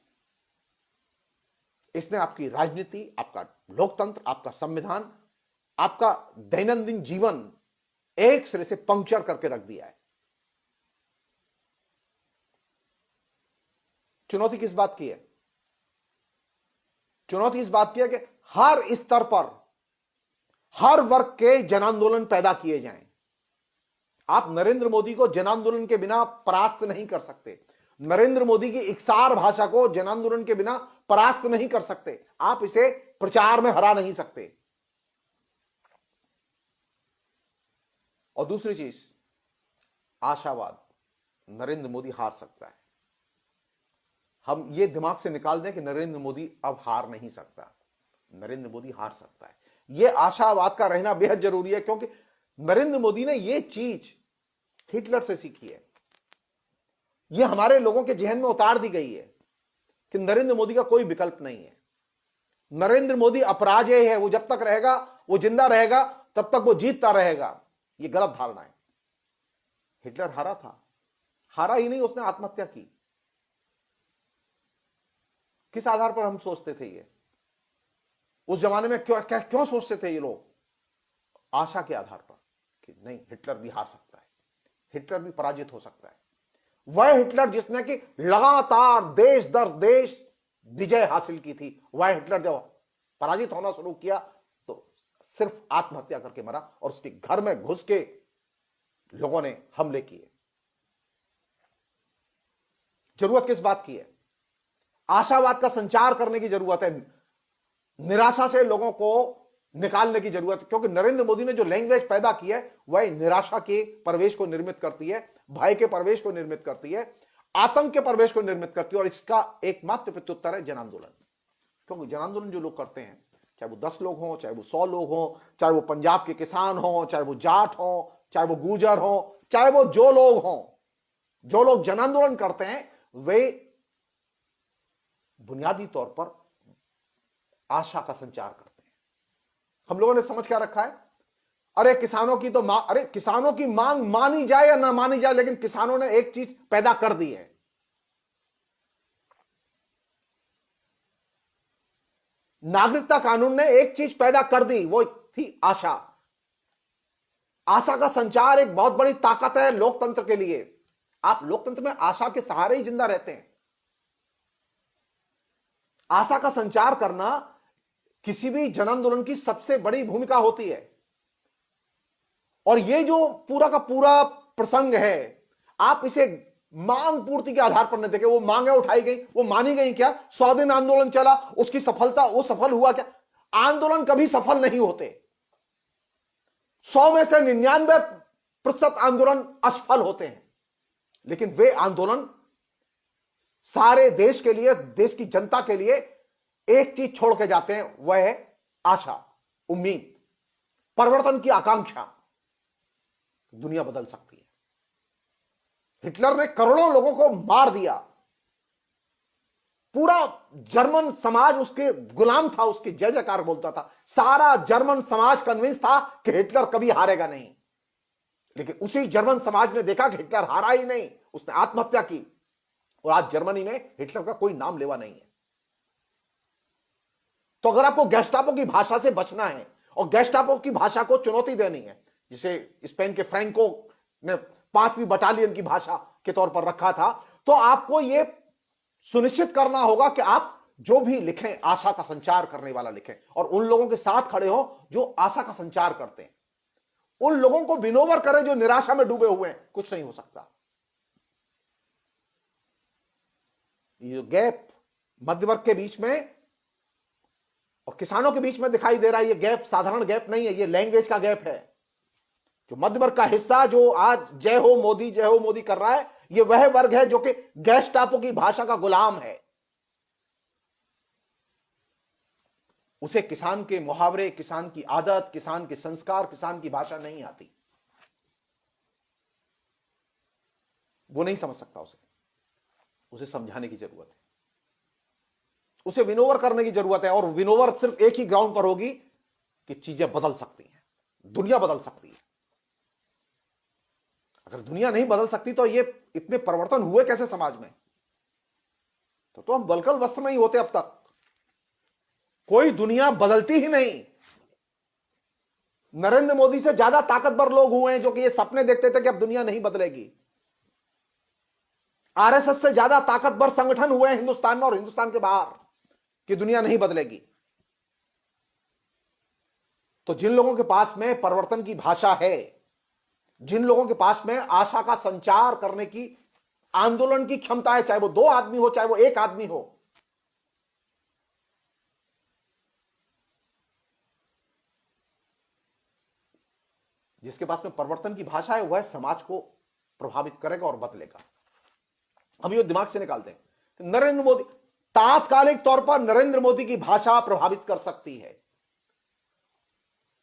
इसने आपकी राजनीति, आपका लोकतंत्र, आपका संविधान, आपका दैनंदिन जीवन एक सिरे से पंक्चर करके रख दिया है। चुनौती किस बात की है? चुनौती इस बात की है कि हर स्तर पर हर वर्ग के जन आंदोलन पैदा किए जाएं। आप नरेंद्र मोदी को जन आंदोलन के बिना परास्त नहीं कर सकते। नरेंद्र मोदी की इकसार भाषा को जन आंदोलन के बिना परास्त नहीं कर सकते। आप इसे प्रचार में हरा नहीं सकते। और दूसरी चीज, आशावाद, नरेंद्र मोदी हार सकता है। हम ये दिमाग से निकाल दें कि नरेंद्र मोदी अब हार नहीं सकता। नरेंद्र मोदी हार सकता है, यह आशावाद का रहना बेहद जरूरी है, क्योंकि नरेंद्र मोदी ने यह चीज हिटलर से सीखी है। यह हमारे लोगों के जहन में उतार दी गई है कि नरेंद्र मोदी का कोई विकल्प नहीं है। नरेंद्र मोदी अपराजय है, वो जब तक रहेगा, वो जिंदा रहेगा, तब तक वो जीतता रहेगा। यह गलत धारणा है। हिटलर हारा था, हारा ही नहीं, उसने आत्महत्या की। किस आधार पर हम सोचते थे ये? उस जमाने में क्यों सोचते थे ये लोग? आशा के आधार पर कि नहीं, हिटलर भी हार सकता है, हिटलर भी पराजित हो सकता है। वह हिटलर जिसने कि लगातार देश दर देश विजय हासिल की थी, वह हिटलर जब पराजित होना शुरू किया तो सिर्फ आत्महत्या करके मरा और उसके घर में घुस के लोगों ने हमले किए। जरूरत किस बात की है? आशावाद का संचार करने की जरूरत है, निराशा से लोगों को निकालने की जरूरत है। क्योंकि नरेंद्र मोदी ने जो लैंग्वेज पैदा की है वह निराशा के प्रवेश को निर्मित करती है, भय के प्रवेश को निर्मित करती है, आतंक के प्रवेश को निर्मित करती है। और इसका एकमात्र प्रत्युत्तर है जन आंदोलन। क्योंकि जन आंदोलन जो लोग करते हैं, चाहे वो 10 लोग हों, चाहे वो 100 लोग हों, चाहे वो पंजाब के किसान हों, चाहे वो जाट हों, चाहे वो गुर्जर हों, चाहे वो जो लोग हों, जो लोग जन आंदोलन करते हैं वे बुनियादी तौर पर आशा का संचार करते हैं। हम लोगों ने समझ क्या रखा है, अरे किसानों की तो अरे किसानों की मांग मानी जाए या ना मानी जाए, लेकिन किसानों ने एक चीज पैदा कर दी है। नागरिकता कानून ने एक चीज पैदा कर दी, वो थी आशा। आशा का संचार एक बहुत बड़ी ताकत है लोकतंत्र के लिए। आप लोकतंत्र में आशा के सहारे ही जिंदा रहते हैं। आशा का संचार करना किसी भी जन आंदोलन की सबसे बड़ी भूमिका होती है। और ये जो पूरा का पूरा प्रसंग है, आप इसे मांग पूर्ति के आधार पर नहीं देखें। वो मांगे उठाई गई, वो मानी गई क्या? 100 दिन आंदोलन चला, उसकी सफलता, वो सफल हुआ क्या? आंदोलन कभी सफल नहीं होते। 100 में से 99% आंदोलन असफल होते हैं। लेकिन वे आंदोलन सारे देश के लिए, देश की जनता के लिए एक चीज छोड़ के जाते हैं, वह है आशा, उम्मीद, परिवर्तन की आकांक्षा। दुनिया बदल सकती है। हिटलर ने करोड़ों लोगों को मार दिया, पूरा जर्मन समाज उसके गुलाम था, उसके जय जयकार बोलता था। सारा जर्मन समाज कन्विंस था कि हिटलर कभी हारेगा नहीं। लेकिन उसी जर्मन समाज ने देखा कि हिटलर हारा ही नहीं, उसने आत्महत्या की। और आज जर्मनी में हिटलर का कोई नाम लेवा नहीं है। तो अगर आपको गेस्टापो की भाषा से बचना है और गेस्टापो की भाषा को चुनौती देनी है, जिसे स्पेन के फ्रैंको ने 5वीं बटालियन की भाषा के तौर पर रखा था, तो आपको यह सुनिश्चित करना होगा कि आप जो भी लिखें आशा का संचार करने वाला लिखें, और उन लोगों के साथ खड़े हो जो आशा का संचार करते हैं। उन लोगों को विनोवर करें जो निराशा में डूबे हुए हैं। कुछ नहीं हो सकता। ये जो गैप मध्य वर्ग के बीच में और किसानों के बीच में दिखाई दे रहा है, ये गैप साधारण गैप नहीं है, ये लैंग्वेज का गैप है। जो मध्य वर्ग का हिस्सा जो आज जय हो मोदी कर रहा है, ये वह वर्ग है जो कि गेस्टापो की भाषा का गुलाम है। उसे किसान के मुहावरे, किसान की आदत, किसान के संस्कार, किसान की भाषा नहीं आती। वो नहीं समझ सकता उसे। उसे समझाने की जरूरत है, उसे विनोवर करने की जरूरत है। और विनोवर सिर्फ एक ही ग्राउंड पर होगी कि चीजें बदल सकती हैं, दुनिया बदल सकती है। अगर दुनिया नहीं बदल सकती तो ये इतने परिवर्तन हुए कैसे समाज में? तो हम बलकल वस्त्र में ही होते अब तक। कोई दुनिया बदलती ही नहीं। नरेंद्र मोदी से ज्यादा ताकतवर लोग हुए हैं जो कि ये सपने देखते थे कि अब दुनिया नहीं बदलेगी। आरएसएस से ज्यादा ताकतवर संगठन हुए हैं हिंदुस्तान में और हिंदुस्तान के बाहर कि दुनिया नहीं बदलेगी। तो जिन लोगों के पास में परिवर्तन की भाषा है, जिन लोगों के पास में आशा का संचार करने की, आंदोलन की क्षमता है, चाहे वो 2 आदमी हो चाहे वो 1 आदमी हो, जिसके पास में परिवर्तन की भाषा है, वह समाज को प्रभावित करेगा और बदलेगा। अब ये दिमाग से निकालते हैं। नरेंद्र मोदी, तात्कालिक तौर पर नरेंद्र मोदी की भाषा प्रभावित कर सकती है,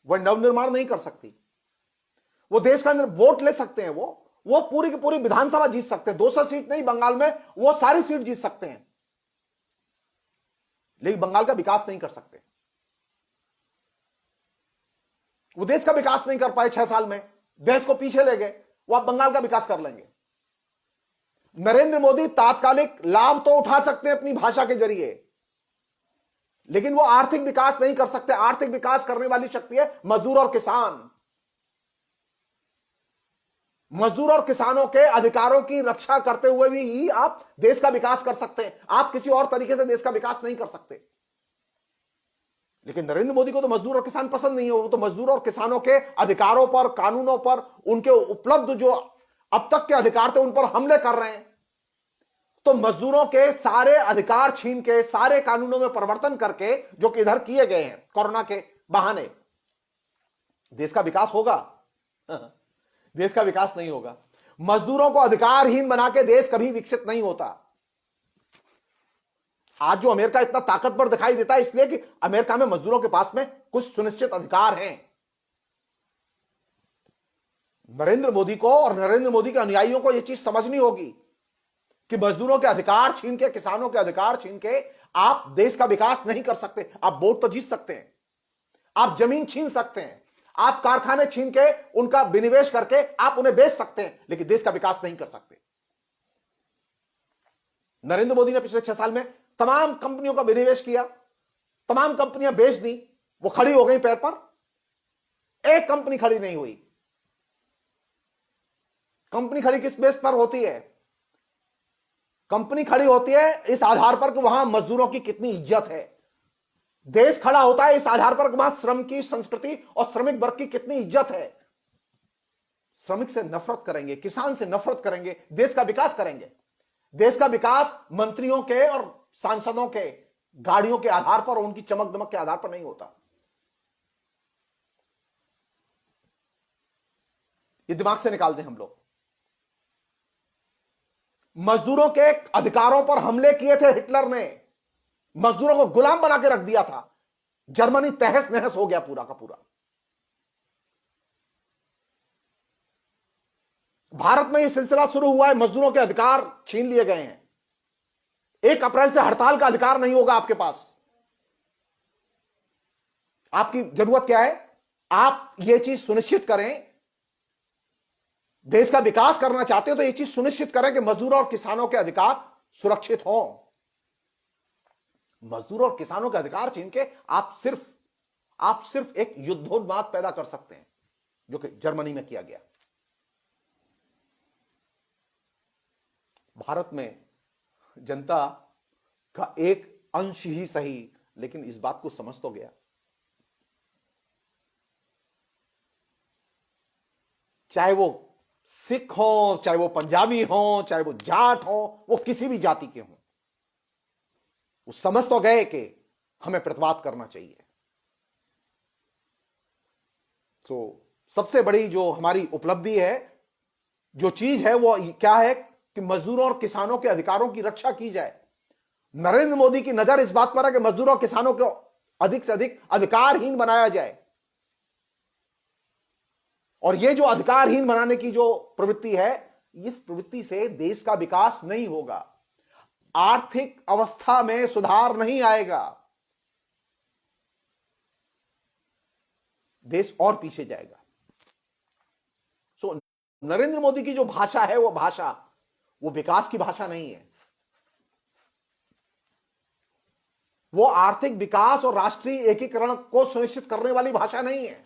वह नवनिर्माण नहीं कर सकती। वो देश का वोट ले सकते हैं, वो पूरी की पूरी विधानसभा जीत सकते हैं। 200 सीट नहीं बंगाल में, वो सारी सीट जीत सकते हैं, लेकिन बंगाल का विकास नहीं कर सकते। वो देश का विकास नहीं कर पाए 6 साल में, देश को पीछे ले गए, वो अब बंगाल का विकास कर लेंगे। नरेंद्र मोदी तात्कालिक लाभ तो उठा सकते हैं अपनी भाषा के जरिए, लेकिन वो आर्थिक विकास नहीं कर सकते। आर्थिक विकास करने वाली शक्ति है मजदूर और किसान। मजदूर और किसानों के अधिकारों की रक्षा करते हुए भी ही आप देश का विकास कर सकते हैं। आप किसी और तरीके से देश का विकास नहीं कर सकते। लेकिन नरेंद्र मोदी को तो मजदूर और किसान पसंद नहीं है। वो तो मजदूर और किसानों के अधिकारों पर, कानूनों पर, उनके उपलब्ध जो अब तक के अधिकार थे उन पर हमले कर रहे हैं। तो मजदूरों के सारे अधिकार छीन के, सारे कानूनों में परिवर्तन करके, जो कि इधर किए गए हैं कोरोना के बहाने, देश का विकास होगा? देश का विकास नहीं होगा। मजदूरों को अधिकारहीन बना के देश कभी विकसित नहीं होता। आज जो अमेरिका इतना ताकतवर दिखाई देता है इसलिए कि अमेरिका में मजदूरों के पास में कुछ सुनिश्चित अधिकार हैं। नरेंद्र मोदी को और नरेंद्र मोदी के अनुयायियों को यह चीज समझनी होगी कि मजदूरों के अधिकार छीन के, किसानों के अधिकार छीन के आप देश का विकास नहीं कर सकते। आप वोट तो जीत सकते हैं, आप जमीन छीन सकते हैं, आप कारखाने छीन के उनका विनिवेश करके आप उन्हें बेच सकते हैं, लेकिन देश का विकास नहीं कर सकते। नरेंद्र मोदी ने पिछले 6 साल में तमाम कंपनियों का विनिवेश किया, तमाम कंपनियां बेच दी, वो खड़ी हो गई पैर पर। एक कंपनी खड़ी नहीं हुई। कंपनी खड़ी किस बेस पर होती है? कंपनी खड़ी होती है इस आधार पर कि वहां मजदूरों की कितनी इज्जत है। देश खड़ा होता है इस आधार पर कि वहां श्रम की संस्कृति और श्रमिक वर्ग की कितनी इज्जत है। श्रमिक से नफरत करेंगे, किसान से नफरत करेंगे, देश का विकास करेंगे। देश का विकास मंत्रियों के और सांसदों के गाड़ियों के आधार पर और उनकी चमक दमक के आधार पर नहीं होता। ये दिमाग से निकाल दें हम लोग। मजदूरों के अधिकारों पर हमले किए थे हिटलर ने, मजदूरों को गुलाम बना के रख दिया था। जर्मनी तहस नहस हो गया पूरा का पूरा। भारत में यह सिलसिला शुरू हुआ है, मजदूरों के अधिकार छीन लिए गए हैं। 1 अप्रैल से हड़ताल का अधिकार नहीं होगा आपके पास। आपकी जरूरत क्या है? आप यह चीज सुनिश्चित करें, देश का विकास करना चाहते हो तो यह चीज सुनिश्चित करें कि मजदूरों और किसानों के अधिकार सुरक्षित हों। मजदूरों और किसानों के अधिकार छीन के आप सिर्फ एक युद्धोन्माद पैदा कर सकते हैं, जो कि जर्मनी में किया गया। भारत में जनता का एक अंश ही सही, लेकिन इस बात को समझ तो गया। चाहे वो सिख हो, चाहे वो पंजाबी हो, चाहे वो जाट हो, वो किसी भी जाति के हों, वो समझ तो गए कि हमें प्रतिवाद करना चाहिए। तो सबसे बड़ी जो हमारी उपलब्धि है, जो चीज है, वो क्या है कि मजदूरों और किसानों के अधिकारों की रक्षा की जाए। नरेंद्र मोदी की नजर इस बात पर है कि मजदूरों और किसानों को अधिक से अधिक अधिकारहीन बनाया जाए। और यह जो अधिकारहीन बनाने की जो प्रवृत्ति है, इस प्रवृत्ति से देश का विकास नहीं होगा। आर्थिक अवस्था में सुधार नहीं आएगा, देश और पीछे जाएगा। सो नरेंद्र मोदी की जो भाषा है वो विकास की भाषा नहीं है, वो आर्थिक विकास और राष्ट्रीय एकीकरण को सुनिश्चित करने वाली भाषा नहीं है।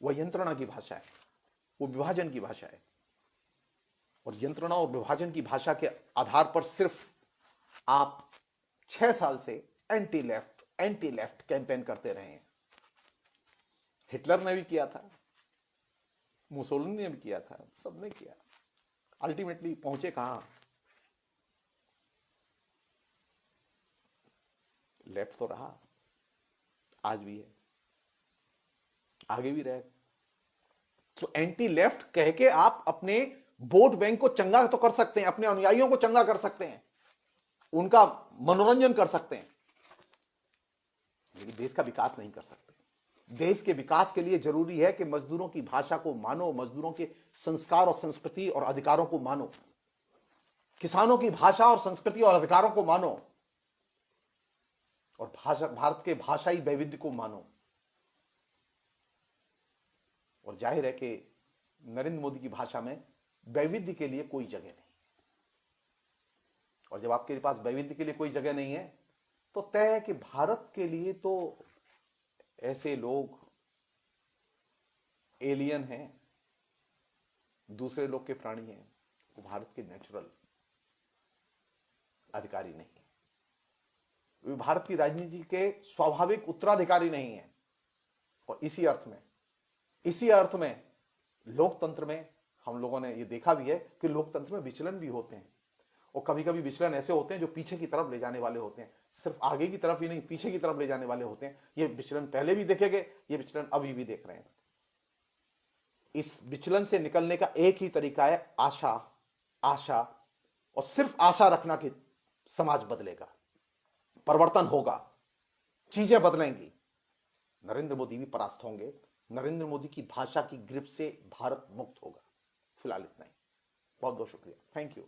वह यंत्रणा की भाषा है, वो विभाजन की भाषा है। और यंत्रणा और विभाजन की भाषा के आधार पर सिर्फ आप 6 साल से एंटी लेफ्ट कैंपेन करते रहे हैं। हिटलर ने भी किया था, मुसोलिनी ने भी किया था, सबने किया। अल्टीमेटली पहुंचे कहां? लेफ्ट तो रहा, आज भी है, आगे भी रहेगा। तो एंटी लेफ्ट कह के आप अपने वोट बैंक को चंगा तो कर सकते हैं, अपने अनुयायियों को चंगा कर सकते हैं, उनका मनोरंजन कर सकते हैं, लेकिन देश का विकास नहीं कर सकते। देश के विकास के लिए जरूरी है कि मजदूरों की भाषा को मानो, मजदूरों के संस्कार और संस्कृति और अधिकारों को मानो, किसानों की भाषा और संस्कृति और अधिकारों को मानो, और भारत के भाषाई वैविध्य को मानो। और जाहिर है कि नरेंद्र मोदी की भाषा में वैविध्य के लिए कोई जगह नहीं। और जब आपके पास वैविध्य के लिए कोई जगह नहीं है, तो तय है कि भारत के लिए तो ऐसे लोग एलियन हैं, दूसरे लोग के प्राणी हैं, वो भारत के नेचुरल अधिकारी नहीं है, वे भारत की राजनीति के स्वाभाविक उत्तराधिकारी नहीं है। और इसी अर्थ में लोकतंत्र में हम लोगों ने ये देखा भी है कि लोकतंत्र में विचलन भी होते हैं, और कभी कभी विचलन ऐसे होते हैं जो पीछे की तरफ ले जाने वाले होते हैं, सिर्फ आगे की तरफ ही नहीं, पीछे की तरफ ले जाने वाले होते हैं। ये विचलन पहले भी देखे गए, ये विचलन अभी भी देख रहे हैं। इस विचलन से निकलने का एक ही तरीका है आशा, और सिर्फ आशा रखना कि समाज बदलेगा, परिवर्तन होगा, चीजें बदलेंगी। नरेंद्र मोदी भी परास्त होंगे, नरेंद्र मोदी की भाषा की ग्रिप से भारत मुक्त होगा। फिलहाल इतना ही। बहुत बहुत शुक्रिया, थैंक यू।